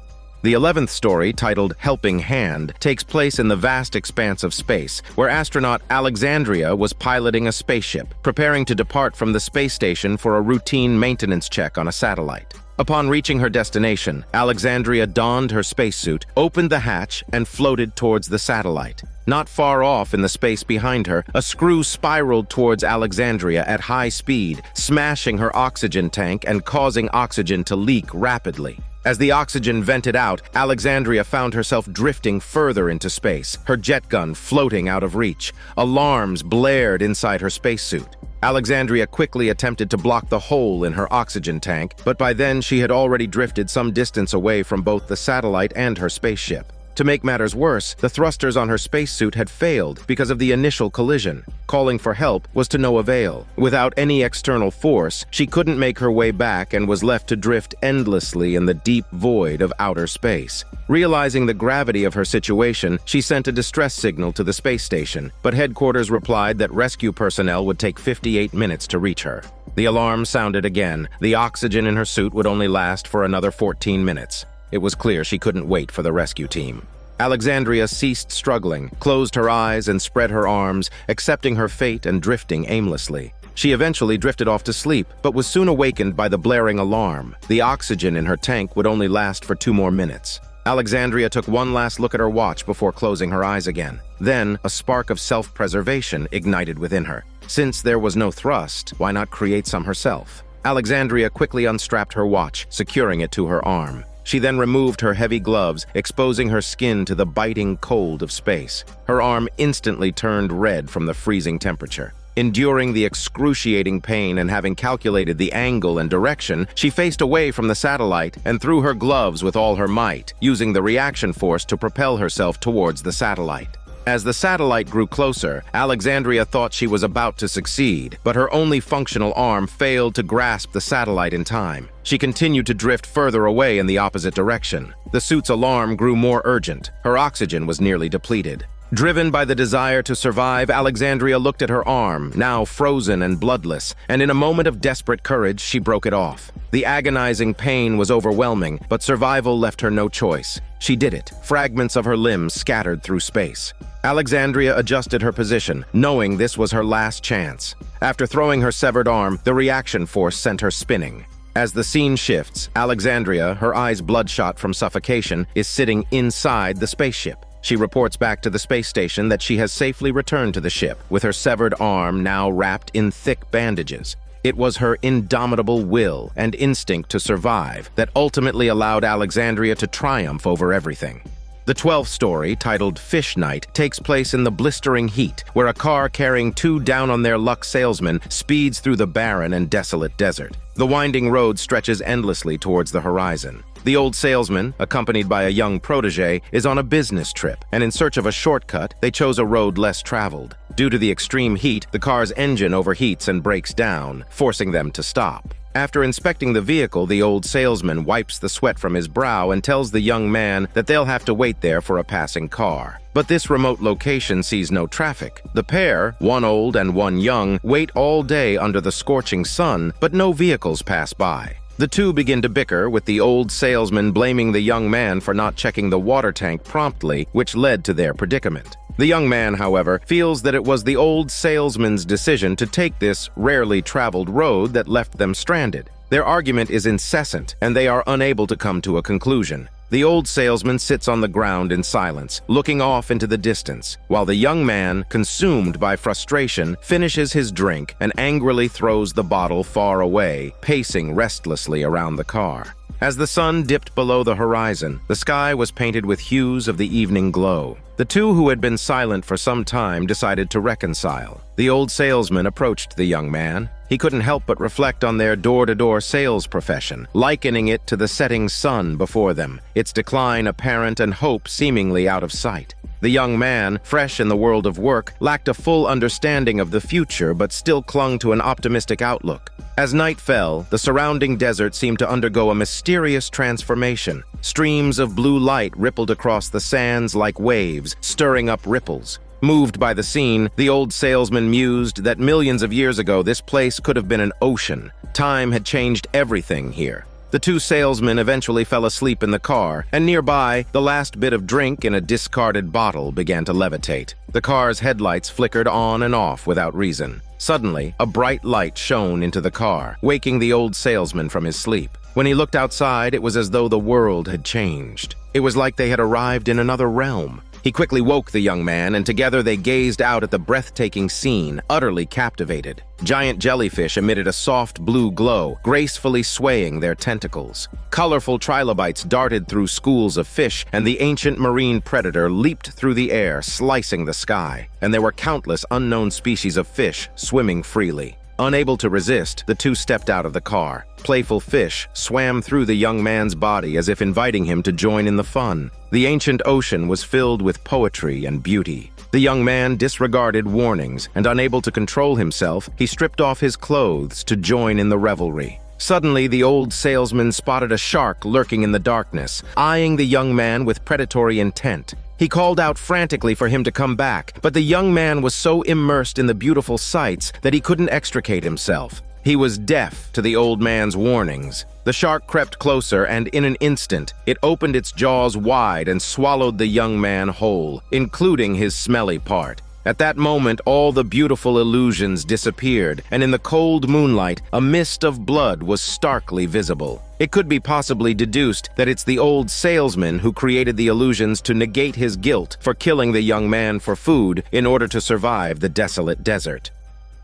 The 11th story, titled Helping Hand, takes place in the vast expanse of space, where astronaut Alexandria was piloting a spaceship, preparing to depart from the space station for a routine maintenance check on a satellite. Upon reaching her destination, Alexandria donned her spacesuit, opened the hatch, and floated towards the satellite. Not far off in the space behind her, a screw spiraled towards Alexandria at high speed, smashing her oxygen tank and causing oxygen to leak rapidly. As the oxygen vented out, Alexandria found herself drifting further into space, her jet gun floating out of reach. Alarms blared inside her spacesuit. Alexandria quickly attempted to block the hole in her oxygen tank, but by then she had already drifted some distance away from both the satellite and her spaceship. To make matters worse, the thrusters on her spacesuit had failed because of the initial collision. Calling for help was to no avail. Without any external force, she couldn't make her way back and was left to drift endlessly in the deep void of outer space. Realizing the gravity of her situation, she sent a distress signal to the space station, but headquarters replied that rescue personnel would take 58 minutes to reach her. The alarm sounded again. The oxygen in her suit would only last for another 14 minutes. It was clear she couldn't wait for the rescue team. Alexandria ceased struggling, closed her eyes and spread her arms, accepting her fate and drifting aimlessly. She eventually drifted off to sleep, but was soon awakened by the blaring alarm. The oxygen in her tank would only last for 2 more minutes. Alexandria took one last look at her watch before closing her eyes again. Then, a spark of self-preservation ignited within her. Since there was no thrust, why not create some herself? Alexandria quickly unstrapped her watch, securing it to her arm. She then removed her heavy gloves, exposing her skin to the biting cold of space. Her arm instantly turned red from the freezing temperature. Enduring the excruciating pain and having calculated the angle and direction, she faced away from the satellite and threw her gloves with all her might, using the reaction force to propel herself towards the satellite. As the satellite grew closer, Alexandria thought she was about to succeed, but her only functional arm failed to grasp the satellite in time. She continued to drift further away in the opposite direction. The suit's alarm grew more urgent. Her oxygen was nearly depleted. Driven by the desire to survive, Alexandria looked at her arm, now frozen and bloodless, and in a moment of desperate courage, she broke it off. The agonizing pain was overwhelming, but survival left her no choice. She did it, fragments of her limbs scattered through space. Alexandria adjusted her position, knowing this was her last chance. After throwing her severed arm, the reaction force sent her spinning. As the scene shifts, Alexandria, her eyes bloodshot from suffocation, is sitting inside the spaceship. She reports back to the space station that she has safely returned to the ship, with her severed arm now wrapped in thick bandages. It was her indomitable will and instinct to survive that ultimately allowed Alexandria to triumph over everything. The 12th story, titled Fish Night, takes place in the blistering heat, where a car carrying two down-on-their-luck salesmen speeds through the barren and desolate desert. The winding road stretches endlessly towards the horizon. The old salesman, accompanied by a young protege, is on a business trip, and in search of a shortcut, they chose a road less traveled. Due to the extreme heat, the car's engine overheats and breaks down, forcing them to stop. After inspecting the vehicle, the old salesman wipes the sweat from his brow and tells the young man that they'll have to wait there for a passing car. But this remote location sees no traffic. The pair, one old and one young, wait all day under the scorching sun, but no vehicles pass by. The two begin to bicker, with the old salesman blaming the young man for not checking the water tank promptly, which led to their predicament. The young man, however, feels that it was the old salesman's decision to take this rarely traveled road that left them stranded. Their argument is incessant, and they are unable to come to a conclusion. The old salesman sits on the ground in silence, looking off into the distance, while the young man, consumed by frustration, finishes his drink and angrily throws the bottle far away, pacing restlessly around the car. As the sun dipped below the horizon, the sky was painted with hues of the evening glow. The two who had been silent for some time decided to reconcile. The old salesman approached the young man. He couldn't help but reflect on their door-to-door sales profession, likening it to the setting sun before them, its decline apparent and hope seemingly out of sight. The young man, fresh in the world of work, lacked a full understanding of the future but still clung to an optimistic outlook. As night fell, the surrounding desert seemed to undergo a mysterious transformation. Streams of blue light rippled across the sands like waves, stirring up ripples. Moved by the scene, the old salesman mused that millions of years ago this place could have been an ocean. Time had changed everything here. The two salesmen eventually fell asleep in the car, and nearby, the last bit of drink in a discarded bottle began to levitate. The car's headlights flickered on and off without reason. Suddenly, a bright light shone into the car, waking the old salesman from his sleep. When he looked outside, it was as though the world had changed. It was like they had arrived in another realm. He quickly woke the young man, and together they gazed out at the breathtaking scene, utterly captivated. Giant jellyfish emitted a soft blue glow, gracefully swaying their tentacles. Colorful trilobites darted through schools of fish, and the ancient marine predator leaped through the air, slicing the sky. And there were countless unknown species of fish swimming freely. Unable to resist, the two stepped out of the car. Playful fish swam through the young man's body as if inviting him to join in the fun. The ancient ocean was filled with poetry and beauty. The young man disregarded warnings, and unable to control himself, he stripped off his clothes to join in the revelry. Suddenly, the old salesman spotted a shark lurking in the darkness, eyeing the young man with predatory intent. He called out frantically for him to come back, but the young man was so immersed in the beautiful sights that he couldn't extricate himself. He was deaf to the old man's warnings. The shark crept closer, and in an instant, it opened its jaws wide and swallowed the young man whole, including his smelly part. At that moment, all the beautiful illusions disappeared, and in the cold moonlight, a mist of blood was starkly visible. It could be possibly deduced that it's the old salesman who created the illusions to negate his guilt for killing the young man for food in order to survive the desolate desert.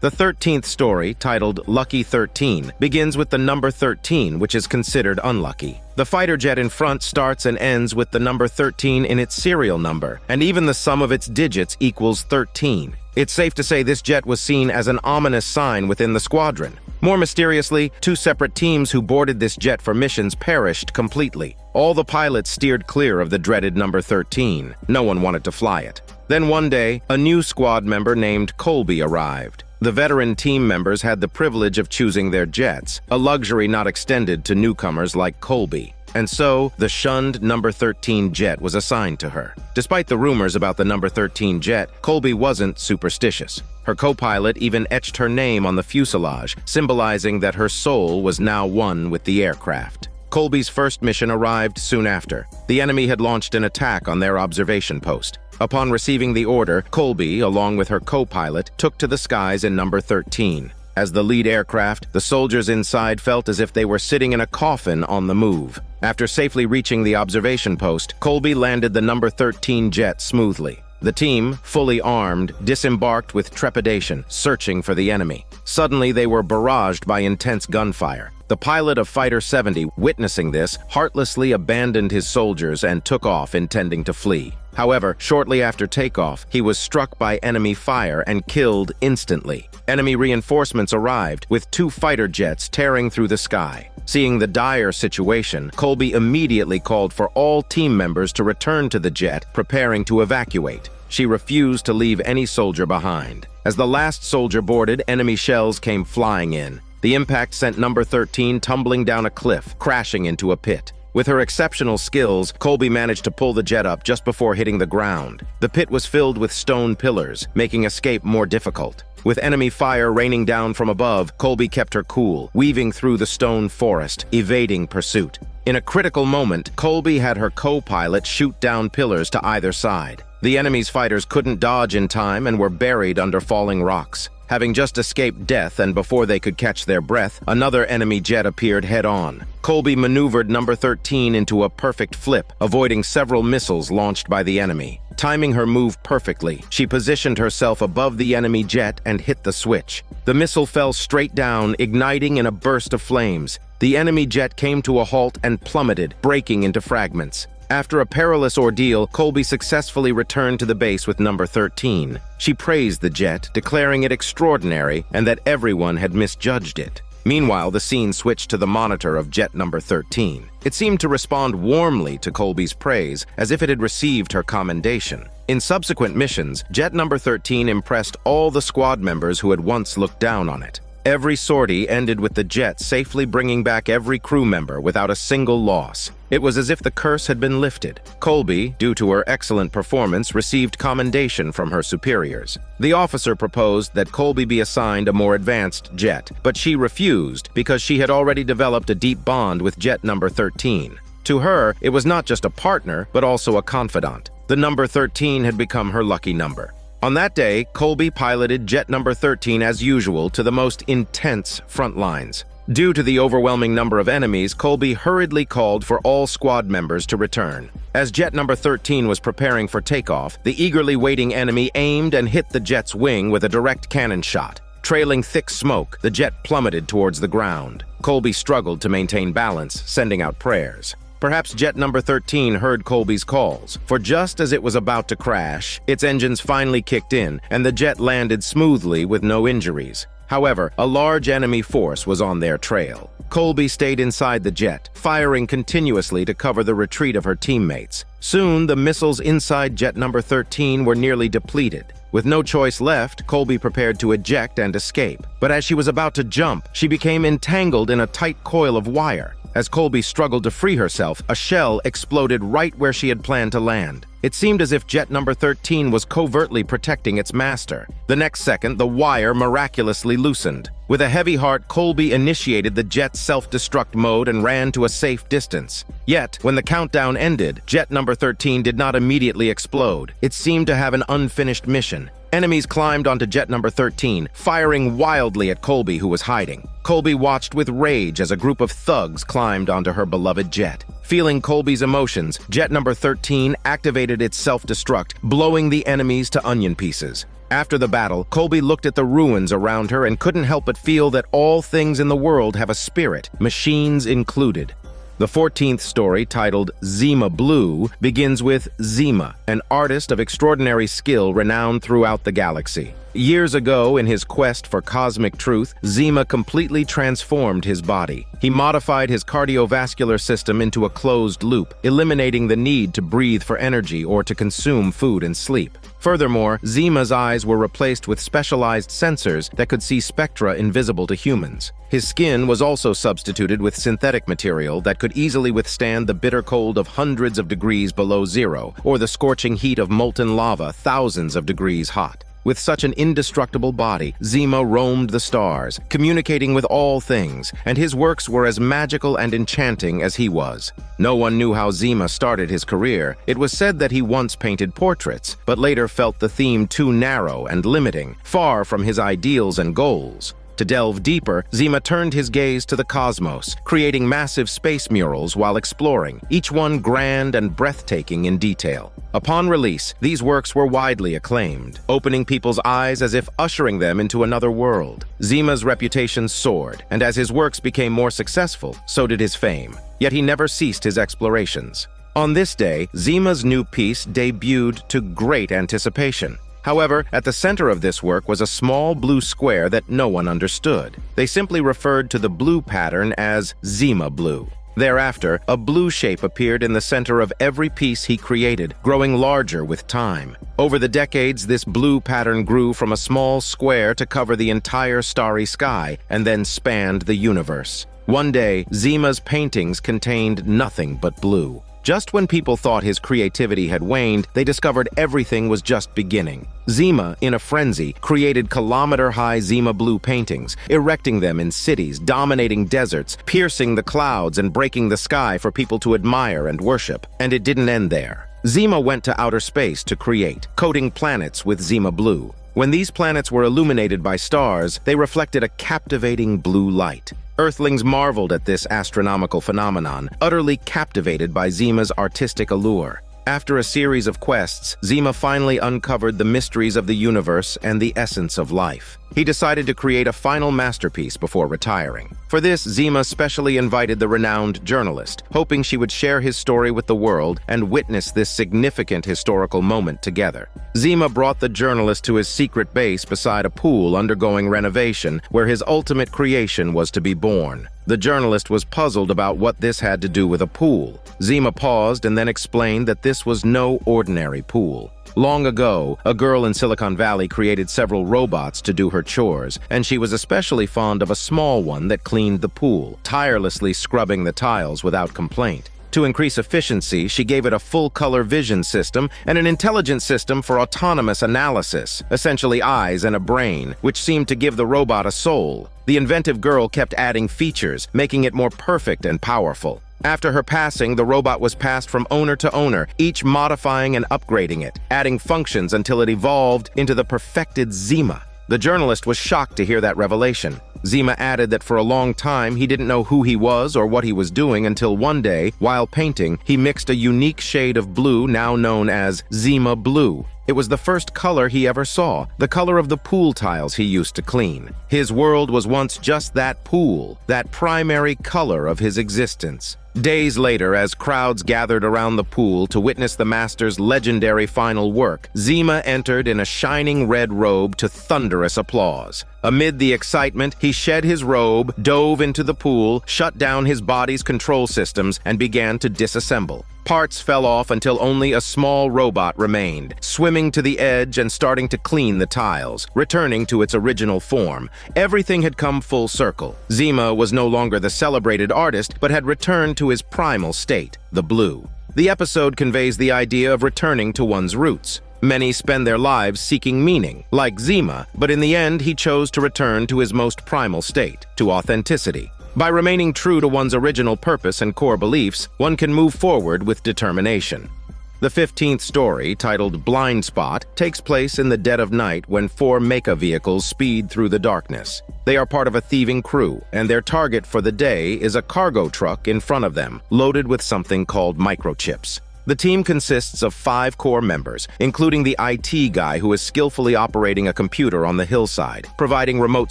The 13th story, titled Lucky 13, begins with the number 13, which is considered unlucky. The fighter jet in front starts and ends with the number 13 in its serial number, and even the sum of its digits equals 13. It's safe to say this jet was seen as an ominous sign within the squadron. More mysteriously, two separate teams who boarded this jet for missions perished completely. All the pilots steered clear of the dreaded number 13. No one wanted to fly it. Then one day, a new squad member named Colby arrived. The veteran team members had the privilege of choosing their jets, a luxury not extended to newcomers like Colby. And so, the shunned number 13 jet was assigned to her. Despite the rumors about the number 13 jet, Colby wasn't superstitious. Her co-pilot even etched her name on the fuselage, symbolizing that her soul was now one with the aircraft. Colby's first mission arrived soon after. The enemy had launched an attack on their observation post. Upon receiving the order, Colby, along with her co-pilot, took to the skies in number 13. As the lead aircraft, the soldiers inside felt as if they were sitting in a coffin on the move. After safely reaching the observation post, Colby landed the number 13 jet smoothly. The team, fully armed, disembarked with trepidation, searching for the enemy. Suddenly, they were barraged by intense gunfire. The pilot of Fighter 70, witnessing this, heartlessly abandoned his soldiers and took off, intending to flee. However, shortly after takeoff, he was struck by enemy fire and killed instantly. Enemy reinforcements arrived, with 2 fighter jets tearing through the sky. Seeing the dire situation, Colby immediately called for all team members to return to the jet, preparing to evacuate. She refused to leave any soldier behind. As the last soldier boarded, enemy shells came flying in. The impact sent number 13 tumbling down a cliff, crashing into a pit. With her exceptional skills, Colby managed to pull the jet up just before hitting the ground. The pit was filled with stone pillars, making escape more difficult. With enemy fire raining down from above, Colby kept her cool, weaving through the stone forest, evading pursuit. In a critical moment, Colby had her co-pilot shoot down pillars to either side. The enemy's fighters couldn't dodge in time and were buried under falling rocks. Having just escaped death and before they could catch their breath, another enemy jet appeared head-on. Colby maneuvered number 13 into a perfect flip, avoiding several missiles launched by the enemy. Timing her move perfectly, she positioned herself above the enemy jet and hit the switch. The missile fell straight down, igniting in a burst of flames. The enemy jet came to a halt and plummeted, breaking into fragments. After a perilous ordeal, Colby successfully returned to the base with number 13. She praised the jet, declaring it extraordinary and that everyone had misjudged it. Meanwhile, the scene switched to the monitor of jet number 13. It seemed to respond warmly to Colby's praise, as if it had received her commendation. In subsequent missions, jet number 13 impressed all the squad members who had once looked down on it. Every sortie ended with the jet safely bringing back every crew member without a single loss. It was as if the curse had been lifted. Colby, due to her excellent performance, received commendation from her superiors. The officer proposed that Colby be assigned a more advanced jet, but she refused because she had already developed a deep bond with jet number 13. To her, it was not just a partner, but also a confidant. The number 13 had become her lucky number. On that day, Colby piloted jet number 13 as usual to the most intense front lines. Due to the overwhelming number of enemies, Colby hurriedly called for all squad members to return. As jet number 13 was preparing for takeoff, the eagerly waiting enemy aimed and hit the jet's wing with a direct cannon shot. Trailing thick smoke, the jet plummeted towards the ground. Colby struggled to maintain balance, sending out prayers. Perhaps jet number 13 heard Colby's calls, for just as it was about to crash, its engines finally kicked in and the jet landed smoothly with no injuries. However, a large enemy force was on their trail. Colby stayed inside the jet, firing continuously to cover the retreat of her teammates. Soon, the missiles inside jet number 13 were nearly depleted. With no choice left, Colby prepared to eject and escape. But as she was about to jump, she became entangled in a tight coil of wire. As Colby struggled to free herself, a shell exploded right where she had planned to land. It seemed as if jet number 13 was covertly protecting its master. The next second, the wire miraculously loosened. With a heavy heart, Colby initiated the jet's self-destruct mode and ran to a safe distance. Yet, when the countdown ended, jet number 13 did not immediately explode. It seemed to have an unfinished mission. Enemies climbed onto jet number 13, firing wildly at Colby, who was hiding. Colby watched with rage as a group of thugs climbed onto her beloved jet. Feeling Colby's emotions, jet number 13 activated its self-destruct, blowing the enemies to onion pieces. After the battle, Colby looked at the ruins around her and couldn't help but feel that all things in the world have a spirit, machines included. The 14th story, titled Zema Blue, begins with Zema, an artist of extraordinary skill renowned throughout the galaxy. Years ago, in his quest for cosmic truth, Zema completely transformed his body. He modified his cardiovascular system into a closed loop, eliminating the need to breathe for energy or to consume food and sleep. Furthermore, Zema's eyes were replaced with specialized sensors that could see spectra invisible to humans. His skin was also substituted with synthetic material that could easily withstand the bitter cold of hundreds of degrees below zero, or the scorching heat of molten lava thousands of degrees hot. With such an indestructible body, Zema roamed the stars, communicating with all things, and his works were as magical and enchanting as he was. No one knew how Zema started his career. It was said that he once painted portraits, but later felt the theme too narrow and limiting, far from his ideals and goals. To delve deeper, Zema turned his gaze to the cosmos, creating massive space murals while exploring, each one grand and breathtaking in detail. Upon release, these works were widely acclaimed, opening people's eyes as if ushering them into another world. Zema's reputation soared, and as his works became more successful, so did his fame. Yet he never ceased his explorations. On this day, Zema's new piece debuted to great anticipation. However, at the center of this work was a small blue square that no one understood. They simply referred to the blue pattern as Zema Blue. Thereafter, a blue shape appeared in the center of every piece he created, growing larger with time. Over the decades, this blue pattern grew from a small square to cover the entire starry sky and then spanned the universe. One day, Zema's paintings contained nothing but blue. Just when people thought his creativity had waned, they discovered everything was just beginning. Zema, in a frenzy, created kilometer-high Zema Blue paintings, erecting them in cities, dominating deserts, piercing the clouds and breaking the sky for people to admire and worship. And it didn't end there. Zema went to outer space to create, coating planets with Zema Blue. When these planets were illuminated by stars, they reflected a captivating blue light. Earthlings marveled at this astronomical phenomenon, utterly captivated by Zema's artistic allure. After a series of quests, Zema finally uncovered the mysteries of the universe and the essence of life. He decided to create a final masterpiece before retiring. For this, Zema specially invited the renowned journalist, hoping she would share his story with the world and witness this significant historical moment together. Zema brought the journalist to his secret base beside a pool undergoing renovation, where his ultimate creation was to be born. The journalist was puzzled about what this had to do with a pool. Zema paused and then explained that this was no ordinary pool. Long ago, a girl in Silicon Valley created several robots to do her chores, and she was especially fond of a small one that cleaned the pool, tirelessly scrubbing the tiles without complaint. To increase efficiency, she gave it a full-color vision system and an intelligent system for autonomous analysis, essentially eyes and a brain, which seemed to give the robot a soul. The inventive girl kept adding features, making it more perfect and powerful. After her passing, the robot was passed from owner to owner, each modifying and upgrading it, adding functions until it evolved into the perfected Zema. The journalist was shocked to hear that revelation. Zema added that for a long time he didn't know who he was or what he was doing until one day, while painting, he mixed a unique shade of blue now known as Zema Blue. It was the first color he ever saw, the color of the pool tiles he used to clean. His world was once just that pool, that primary color of his existence. Days later, as crowds gathered around the pool to witness the master's legendary final work, Zema entered in a shining red robe to thunderous applause. Amid the excitement, he shed his robe, dove into the pool, shut down his body's control systems, and began to disassemble. Parts fell off until only a small robot remained, swimming to the edge and starting to clean the tiles, returning to its original form. Everything had come full circle. Zema was no longer the celebrated artist, but had returned to his primal state, the blue. The episode conveys the idea of returning to one's roots. Many spend their lives seeking meaning, like Zema, but in the end he chose to return to his most primal state, to authenticity. By remaining true to one's original purpose and core beliefs, one can move forward with determination. The 15th story, titled Blind Spot, takes place in the dead of night when 4 mecha vehicles speed through the darkness. They are part of a thieving crew, and their target for the day is a cargo truck in front of them, loaded with something called microchips. The team consists of 5 core members, including the IT guy who is skillfully operating a computer on the hillside, providing remote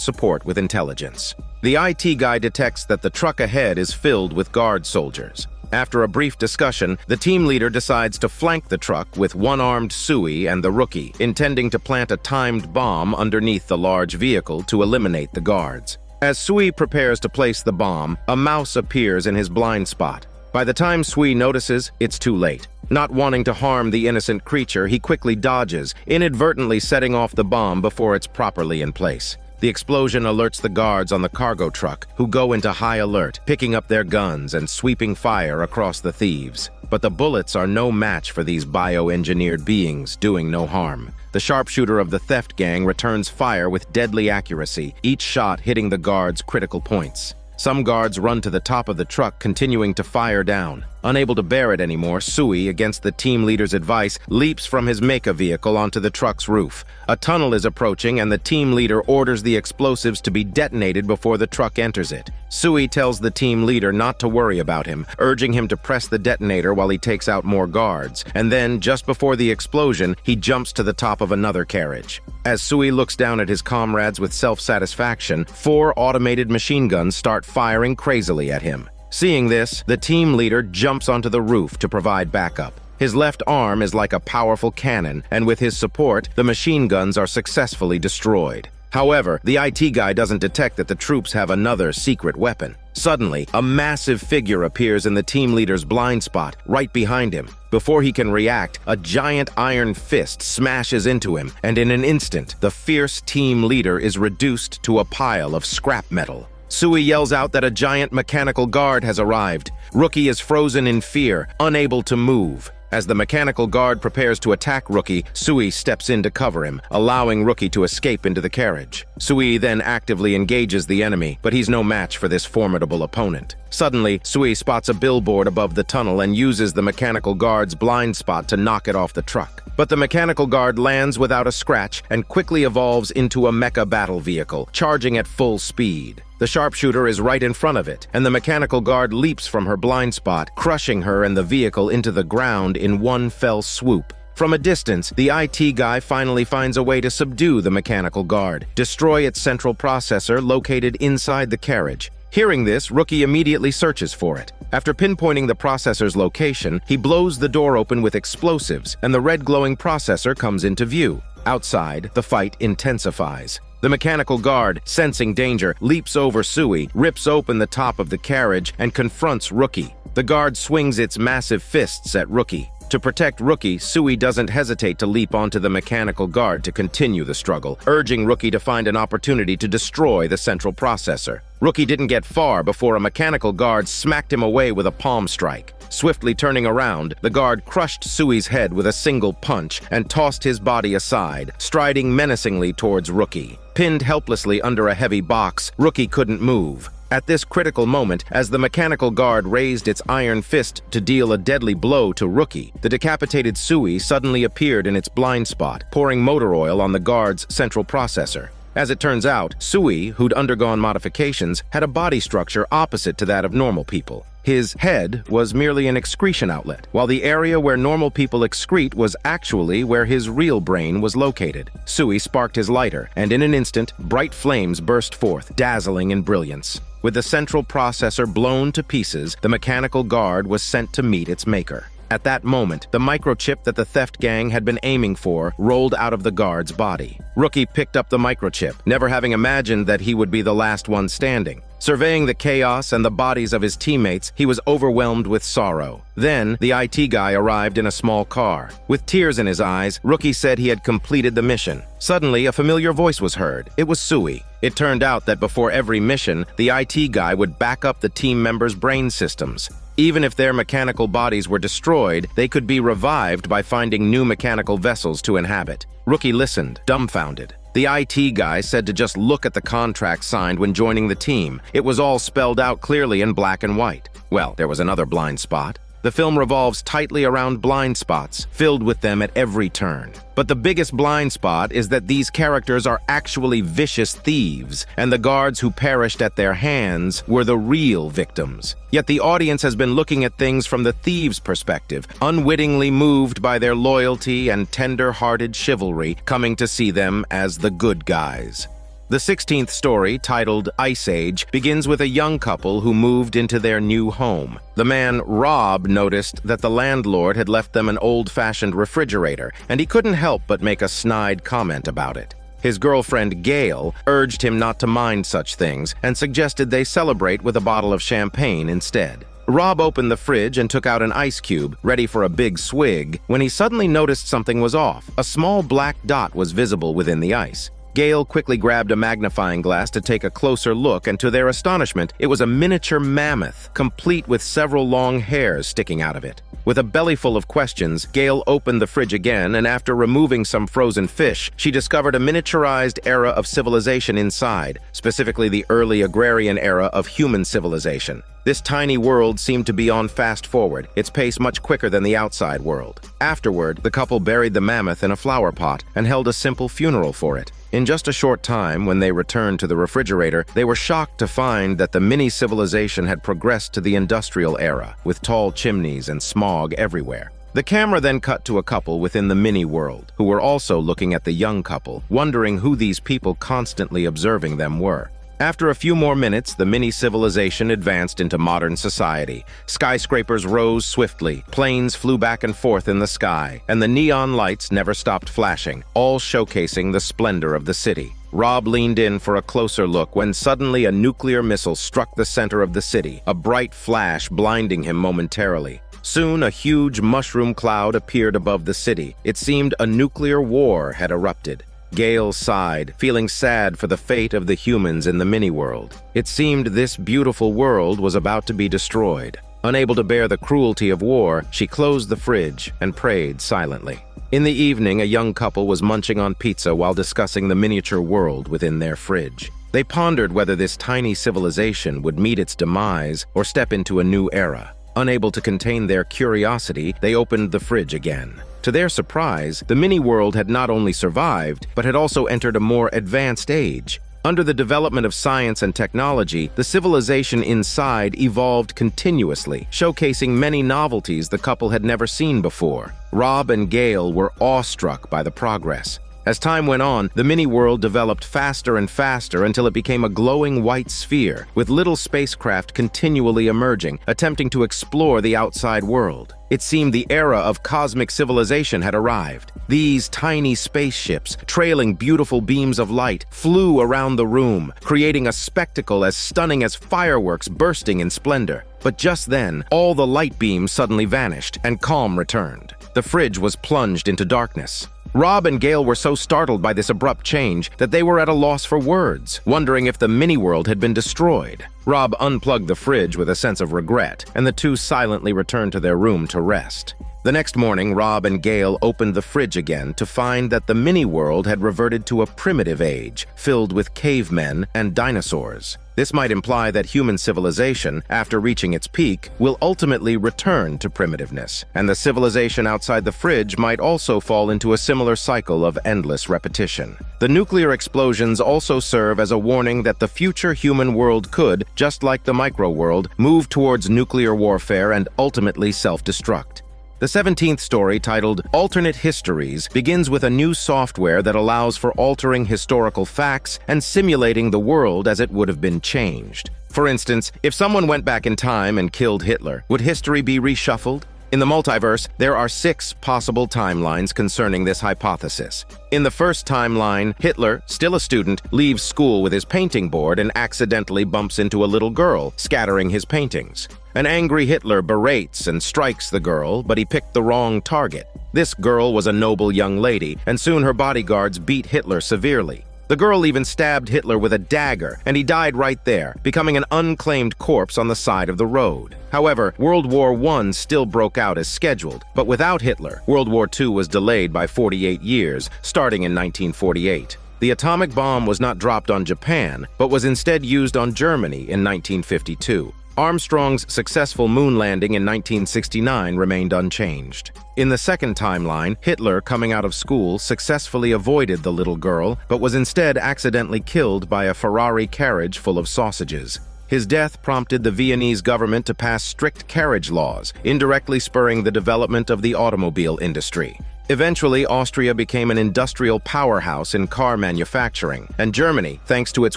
support with intelligence. The IT guy detects that the truck ahead is filled with guard soldiers. After a brief discussion, the team leader decides to flank the truck with one-armed Sui and the rookie, intending to plant a timed bomb underneath the large vehicle to eliminate the guards. As Sui prepares to place the bomb, a mouse appears in his blind spot. By the time Sui notices, it's too late. Not wanting to harm the innocent creature, he quickly dodges, inadvertently setting off the bomb before it's properly in place. The explosion alerts the guards on the cargo truck, who go into high alert, picking up their guns and sweeping fire across the thieves. But the bullets are no match for these bioengineered beings, doing no harm. The sharpshooter of the theft gang returns fire with deadly accuracy, each shot hitting the guards' critical points. Some guards run to the top of the truck, continuing to fire down. Unable to bear it anymore, Sui, against the team leader's advice, leaps from his mecha vehicle onto the truck's roof. A tunnel is approaching and the team leader orders the explosives to be detonated before the truck enters it. Sui tells the team leader not to worry about him, urging him to press the detonator while he takes out more guards. And then, just before the explosion, he jumps to the top of another carriage. As Sui looks down at his comrades with self-satisfaction, 4 automated machine guns start firing crazily at him. Seeing this, the team leader jumps onto the roof to provide backup. His left arm is like a powerful cannon, and with his support, the machine guns are successfully destroyed. However, the IT guy doesn't detect that the troops have another secret weapon. Suddenly, a massive figure appears in the team leader's blind spot, right behind him. Before he can react, a giant iron fist smashes into him, and in an instant, the fierce team leader is reduced to a pile of scrap metal. Sui yells out that a giant mechanical guard has arrived. Rookie is frozen in fear, unable to move. As the mechanical guard prepares to attack Rookie, Sui steps in to cover him, allowing Rookie to escape into the carriage. Sui then actively engages the enemy, but he's no match for this formidable opponent. Suddenly, Sui spots a billboard above the tunnel and uses the mechanical guard's blind spot to knock it off the truck. But the mechanical guard lands without a scratch and quickly evolves into a mecha battle vehicle, charging at full speed. The sharpshooter is right in front of it, and the mechanical guard leaps from her blind spot, crushing her and the vehicle into the ground in one fell swoop. From a distance, the IT guy finally finds a way to subdue the mechanical guard, destroy its central processor located inside the carriage. Hearing this, Rookie immediately searches for it. After pinpointing the processor's location, he blows the door open with explosives, and the red glowing processor comes into view. Outside, the fight intensifies. The mechanical guard, sensing danger, leaps over Sui, rips open the top of the carriage, and confronts Rookie. The guard swings its massive fists at Rookie. To protect Rookie, Sui doesn't hesitate to leap onto the mechanical guard to continue the struggle, urging Rookie to find an opportunity to destroy the central processor. Rookie didn't get far before a mechanical guard smacked him away with a palm strike. Swiftly turning around, the guard crushed Sui's head with a single punch and tossed his body aside, striding menacingly towards Rookie. Pinned helplessly under a heavy box, Rookie couldn't move. At this critical moment, as the mechanical guard raised its iron fist to deal a deadly blow to Rookie, the decapitated Sui suddenly appeared in its blind spot, pouring motor oil on the guard's central processor. As it turns out, Sui, who'd undergone modifications, had a body structure opposite to that of normal people. His head was merely an excretion outlet, while the area where normal people excrete was actually where his real brain was located. Sui sparked his lighter, and in an instant, bright flames burst forth, dazzling in brilliance. With the central processor blown to pieces, the mechanical guard was sent to meet its maker. At that moment, the microchip that the theft gang had been aiming for rolled out of the guard's body. Rookie picked up the microchip, never having imagined that he would be the last one standing. Surveying the chaos and the bodies of his teammates, he was overwhelmed with sorrow. Then, the IT guy arrived in a small car. With tears in his eyes, Rookie said he had completed the mission. Suddenly, a familiar voice was heard. It was Sui. It turned out that before every mission, the IT guy would back up the team members' brain systems. Even if their mechanical bodies were destroyed, they could be revived by finding new mechanical vessels to inhabit. Rookie listened, dumbfounded. The IT guy said to just look at the contract signed when joining the team. It was all spelled out clearly in black and white. Well, there was another blind spot. The film revolves tightly around blind spots, filled with them at every turn. But the biggest blind spot is that these characters are actually vicious thieves, and the guards who perished at their hands were the real victims. Yet the audience has been looking at things from the thieves' perspective, unwittingly moved by their loyalty and tender-hearted chivalry, coming to see them as the good guys. The 16th story, titled Ice Age, begins with a young couple who moved into their new home. The man, Rob, noticed that the landlord had left them an old-fashioned refrigerator, and he couldn't help but make a snide comment about it. His girlfriend, Gail, urged him not to mind such things and suggested they celebrate with a bottle of champagne instead. Rob opened the fridge and took out an ice cube, ready for a big swig, when he suddenly noticed something was off. A small black dot was visible within the ice. Gale quickly grabbed a magnifying glass to take a closer look, and to their astonishment, it was a miniature mammoth, complete with several long hairs sticking out of it. With a belly full of questions, Gale opened the fridge again, and after removing some frozen fish, she discovered a miniaturized era of civilization inside, specifically the early agrarian era of human civilization. This tiny world seemed to be on fast forward, its pace much quicker than the outside world. Afterward, the couple buried the mammoth in a flower pot and held a simple funeral for it. In just a short time, when they returned to the refrigerator, they were shocked to find that the mini-civilization had progressed to the industrial era, with tall chimneys and smog everywhere. The camera then cut to a couple within the mini-world, who were also looking at the young couple, wondering who these people constantly observing them were. After a few more minutes, the mini-civilization advanced into modern society. Skyscrapers rose swiftly, planes flew back and forth in the sky, and the neon lights never stopped flashing, all showcasing the splendor of the city. Rob leaned in for a closer look when suddenly a nuclear missile struck the center of the city, a bright flash blinding him momentarily. Soon, a huge mushroom cloud appeared above the city. It seemed a nuclear war had erupted. Gale sighed, feeling sad for the fate of the humans in the mini-world. It seemed this beautiful world was about to be destroyed. Unable to bear the cruelty of war, she closed the fridge and prayed silently. In the evening, a young couple was munching on pizza while discussing the miniature world within their fridge. They pondered whether this tiny civilization would meet its demise or step into a new era. Unable to contain their curiosity, they opened the fridge again. To their surprise, the mini-world had not only survived, but had also entered a more advanced age. Under the development of science and technology, the civilization inside evolved continuously, showcasing many novelties the couple had never seen before. Rob and Gale were awestruck by the progress. As time went on, the mini-world developed faster and faster until it became a glowing white sphere, with little spacecraft continually emerging, attempting to explore the outside world. It seemed the era of cosmic civilization had arrived. These tiny spaceships, trailing beautiful beams of light, flew around the room, creating a spectacle as stunning as fireworks bursting in splendor. But just then, all the light beams suddenly vanished, and calm returned. The fridge was plunged into darkness. Rob and Gale were so startled by this abrupt change that they were at a loss for words, wondering if the mini-world had been destroyed. Rob unplugged the fridge with a sense of regret, and the two silently returned to their room to rest. The next morning, Rob and Gale opened the fridge again to find that the mini-world had reverted to a primitive age, filled with cavemen and dinosaurs. This might imply that human civilization, after reaching its peak, will ultimately return to primitiveness, and the civilization outside the fridge might also fall into a similar cycle of endless repetition. The nuclear explosions also serve as a warning that the future human world could, just like the micro-world, move towards nuclear warfare and ultimately self-destruct. The 17th story, titled Alternate Histories, begins with a new software that allows for altering historical facts and simulating the world as it would have been changed. For instance, if someone went back in time and killed Hitler, would history be reshuffled? In the multiverse, there are 6 possible timelines concerning this hypothesis. In the first timeline, Hitler, still a student, leaves school with his painting board and accidentally bumps into a little girl, scattering his paintings. An angry Hitler berates and strikes the girl, but he picked the wrong target. This girl was a noble young lady, and soon her bodyguards beat Hitler severely. The girl even stabbed Hitler with a dagger, and he died right there, becoming an unclaimed corpse on the side of the road. However, World War I still broke out as scheduled, but without Hitler, World War II was delayed by 48 years, starting in 1948. The atomic bomb was not dropped on Japan, but was instead used on Germany in 1952. Armstrong's successful moon landing in 1969 remained unchanged. In the second timeline, Hitler, coming out of school, successfully avoided the little girl, but was instead accidentally killed by a Ferrari carriage full of sausages. His death prompted the Viennese government to pass strict carriage laws, indirectly spurring the development of the automobile industry. Eventually, Austria became an industrial powerhouse in car manufacturing, and Germany, thanks to its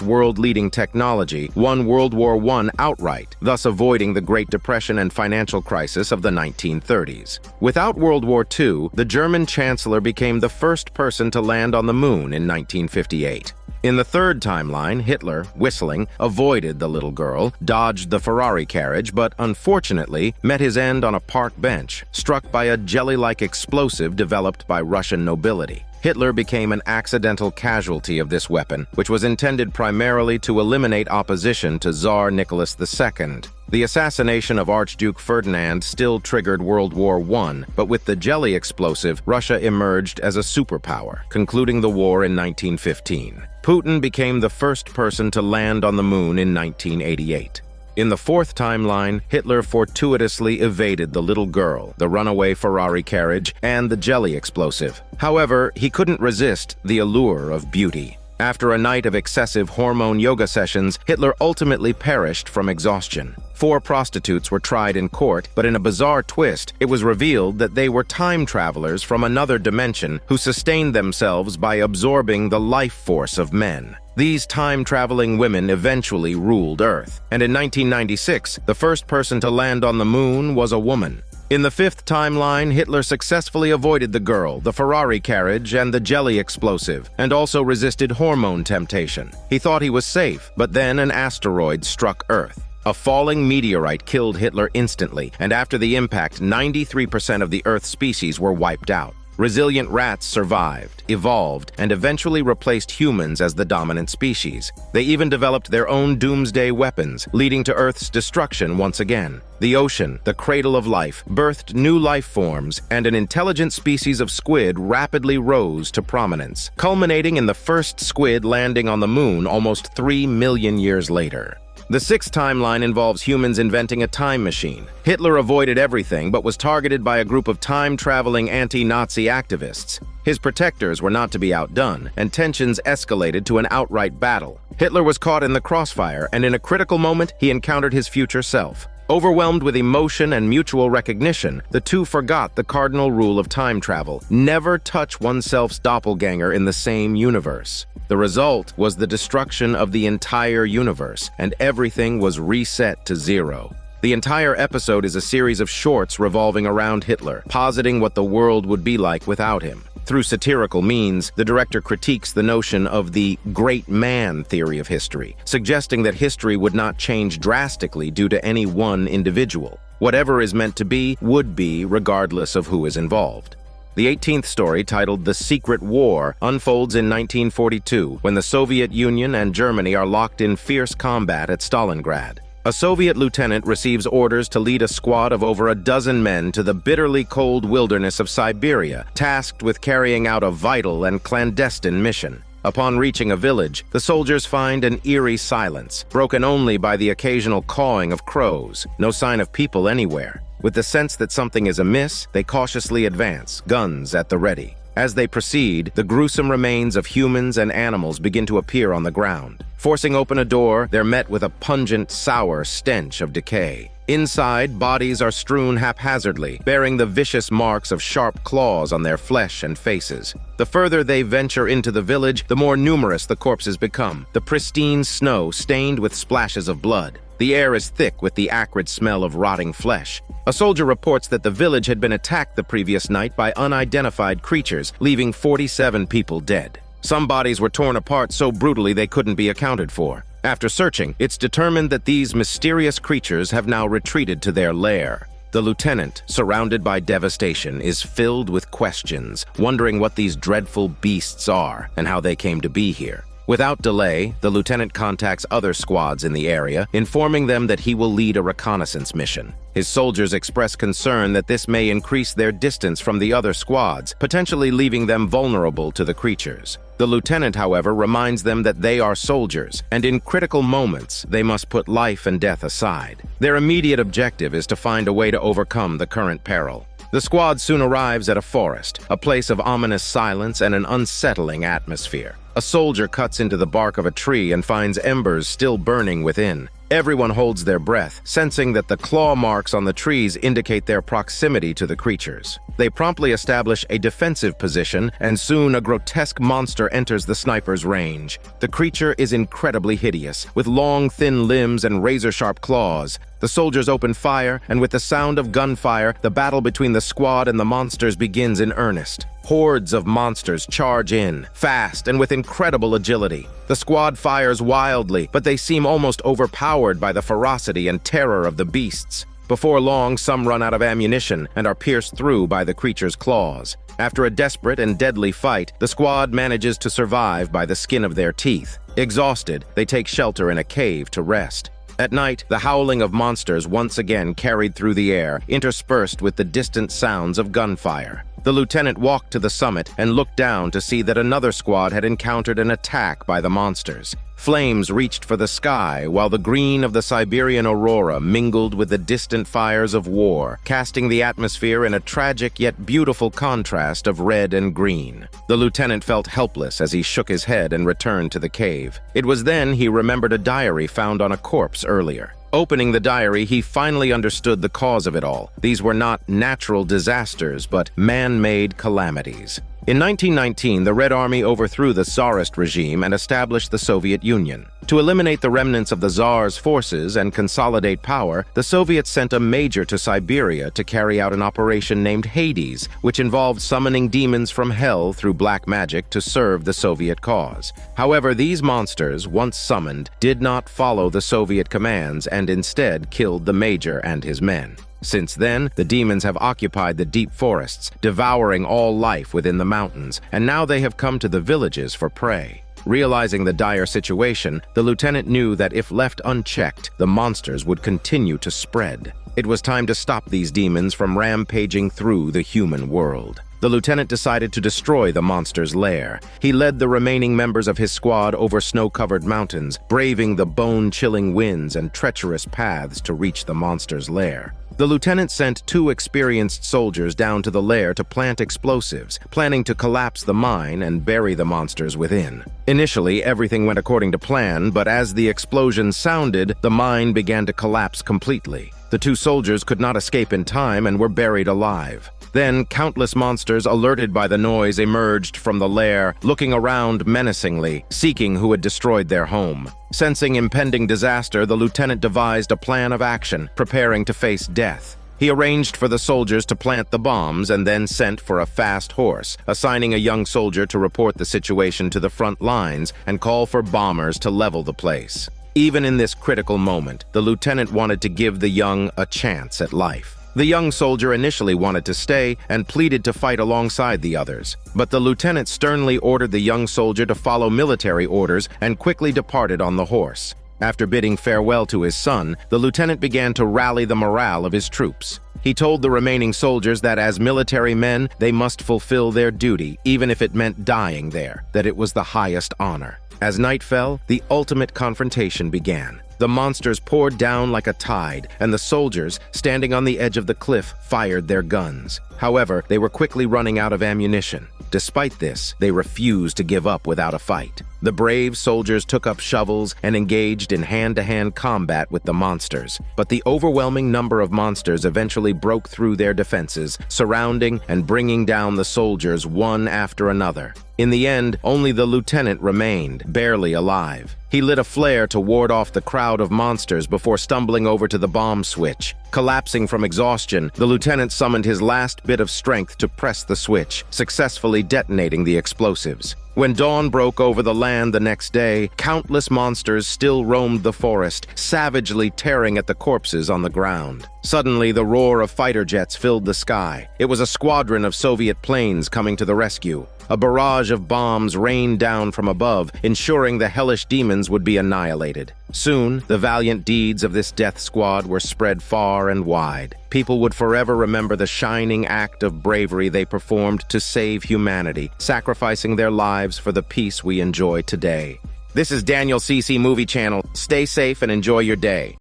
world-leading technology, won World War I outright, thus avoiding the Great Depression and financial crisis of the 1930s. Without World War II, the German chancellor became the first person to land on the moon in 1958. In the third timeline, Hitler, whistling, avoided the little girl, dodged the Ferrari carriage, but unfortunately met his end on a park bench, struck by a jelly-like explosive developed by Russian nobility. Hitler became an accidental casualty of this weapon, which was intended primarily to eliminate opposition to Tsar Nicholas II. The assassination of Archduke Ferdinand still triggered World War I, but with the jelly explosive, Russia emerged as a superpower, concluding the war in 1915. Putin became the first person to land on the moon in 1988. In the fourth timeline, Hitler fortuitously evaded the little girl, the runaway Ferrari carriage, and the jelly explosive. However, he couldn't resist the allure of beauty. After a night of excessive hormone yoga sessions, Hitler ultimately perished from exhaustion. 4 prostitutes were tried in court, but in a bizarre twist, it was revealed that they were time travelers from another dimension who sustained themselves by absorbing the life force of men. These time-traveling women eventually ruled Earth, and in 1996, the first person to land on the moon was a woman. In the fifth timeline, Hitler successfully avoided the girl, the Ferrari carriage, and the jelly explosive, and also resisted hormone temptation. He thought he was safe, but then an asteroid struck Earth. A falling meteorite killed Hitler instantly, and after the impact, 93% of the Earth species were wiped out. Resilient rats survived, evolved, and eventually replaced humans as the dominant species. They even developed their own doomsday weapons, leading to Earth's destruction once again. The ocean, the cradle of life, birthed new life forms, and an intelligent species of squid rapidly rose to prominence, culminating in the first squid landing on the moon almost 3 million years later. The sixth timeline involves humans inventing a time machine. Hitler avoided everything but was targeted by a group of time-traveling anti-Nazi activists. His protectors were not to be outdone, and tensions escalated to an outright battle. Hitler was caught in the crossfire, and in a critical moment, he encountered his future self. Overwhelmed with emotion and mutual recognition, the two forgot the cardinal rule of time travel: never touch oneself's doppelganger in the same universe. The result was the destruction of the entire universe, and everything was reset to zero. The entire episode is a series of shorts revolving around Hitler, positing what the world would be like without him. Through satirical means, the director critiques the notion of the great man theory of history, suggesting that history would not change drastically due to any one individual. Whatever is meant to be, would be, regardless of who is involved. The 18th story, titled The Secret War, unfolds in 1942, when the Soviet Union and Germany are locked in fierce combat at Stalingrad. A Soviet lieutenant receives orders to lead a squad of over a dozen men to the bitterly cold wilderness of Siberia, tasked with carrying out a vital and clandestine mission. Upon reaching a village, the soldiers find an eerie silence, broken only by the occasional cawing of crows. No sign of people anywhere. With the sense that something is amiss, they cautiously advance, guns at the ready. As they proceed, the gruesome remains of humans and animals begin to appear on the ground. Forcing open a door, they're met with a pungent, sour stench of decay. Inside, bodies are strewn haphazardly, bearing the vicious marks of sharp claws on their flesh and faces. The further they venture into the village, the more numerous the corpses become, the pristine snow stained with splashes of blood. The air is thick with the acrid smell of rotting flesh. A soldier reports that the village had been attacked the previous night by unidentified creatures, leaving 47 people dead. Some bodies were torn apart so brutally they couldn't be accounted for. After searching, it's determined that these mysterious creatures have now retreated to their lair. The lieutenant, surrounded by devastation, is filled with questions, wondering what these dreadful beasts are and how they came to be here. Without delay, the lieutenant contacts other squads in the area, informing them that he will lead a reconnaissance mission. His soldiers express concern that this may increase their distance from the other squads, potentially leaving them vulnerable to the creatures. The lieutenant, however, reminds them that they are soldiers, and in critical moments, they must put life and death aside. Their immediate objective is to find a way to overcome the current peril. The squad soon arrives at a forest, a place of ominous silence and an unsettling atmosphere. A soldier cuts into the bark of a tree and finds embers still burning within. Everyone holds their breath, sensing that the claw marks on the trees indicate their proximity to the creatures. They promptly establish a defensive position, and soon a grotesque monster enters the sniper's range. The creature is incredibly hideous, with long, thin limbs and razor-sharp claws. The soldiers open fire, and with the sound of gunfire, the battle between the squad and the monsters begins in earnest. Hordes of monsters charge in, fast and with incredible agility. The squad fires wildly, but they seem almost overpowered by the ferocity and terror of the beasts. Before long, some run out of ammunition and are pierced through by the creature's claws. After a desperate and deadly fight, the squad manages to survive by the skin of their teeth. Exhausted, they take shelter in a cave to rest. At night, the howling of monsters once again carried through the air, interspersed with the distant sounds of gunfire. The lieutenant walked to the summit and looked down to see that another squad had encountered an attack by the monsters. Flames reached for the sky, while the green of the Siberian aurora mingled with the distant fires of war, casting the atmosphere in a tragic yet beautiful contrast of red and green. The lieutenant felt helpless as he shook his head and returned to the cave. It was then he remembered a diary found on a corpse earlier. Opening the diary, he finally understood the cause of it all. These were not natural disasters, but man-made calamities. In 1919, the Red Army overthrew the Tsarist regime and established the Soviet Union. To eliminate the remnants of the Tsar's forces and consolidate power, the Soviets sent a major to Siberia to carry out an operation named Hades, which involved summoning demons from hell through black magic to serve the Soviet cause. However, these monsters, once summoned, did not follow the Soviet commands and instead killed the major and his men. Since then, the demons have occupied the deep forests, devouring all life within the mountains, and now they have come to the villages for prey. Realizing the dire situation, the lieutenant knew that if left unchecked, the monsters would continue to spread. It was time to stop these demons from rampaging through the human world. The lieutenant decided to destroy the monster's lair. He led the remaining members of his squad over snow-covered mountains, braving the bone-chilling winds and treacherous paths to reach the monster's lair. The lieutenant sent 2 experienced soldiers down to the lair to plant explosives, planning to collapse the mine and bury the monsters within. Initially, everything went according to plan, but as the explosion sounded, the mine began to collapse completely. The 2 soldiers could not escape in time and were buried alive. Then, countless monsters, alerted by the noise, emerged from the lair, looking around menacingly, seeking who had destroyed their home. Sensing impending disaster, the lieutenant devised a plan of action, preparing to face death. He arranged for the soldiers to plant the bombs and then sent for a fast horse, assigning a young soldier to report the situation to the front lines and call for bombers to level the place. Even in this critical moment, the lieutenant wanted to give the young a chance at life. The young soldier initially wanted to stay and pleaded to fight alongside the others, but the lieutenant sternly ordered the young soldier to follow military orders and quickly departed on the horse. After bidding farewell to his son, the lieutenant began to rally the morale of his troops. He told the remaining soldiers that as military men, they must fulfill their duty, even if it meant dying there, that it was the highest honor. As night fell, the ultimate confrontation began. The monsters poured down like a tide, and the soldiers, standing on the edge of the cliff, fired their guns. However, they were quickly running out of ammunition. Despite this, they refused to give up without a fight. The brave soldiers took up shovels and engaged in hand-to-hand combat with the monsters. But the overwhelming number of monsters eventually broke through their defenses, surrounding and bringing down the soldiers one after another. In the end, only the lieutenant remained, barely alive. He lit a flare to ward off the crowd of monsters before stumbling over to the bomb switch. Collapsing from exhaustion, the lieutenant summoned his last bit of strength to press the switch, successfully detonating the explosives. When dawn broke over the land the next day, countless monsters still roamed the forest, savagely tearing at the corpses on the ground. Suddenly, the roar of fighter jets filled the sky. It was a squadron of Soviet planes coming to the rescue. A barrage of bombs rained down from above, ensuring the hellish demons would be annihilated. Soon, the valiant deeds of this death squad were spread far and wide. People would forever remember the shining act of bravery they performed to save humanity, sacrificing their lives for the peace we enjoy today. This is Daniel CC Movie Channel. Stay safe and enjoy your day.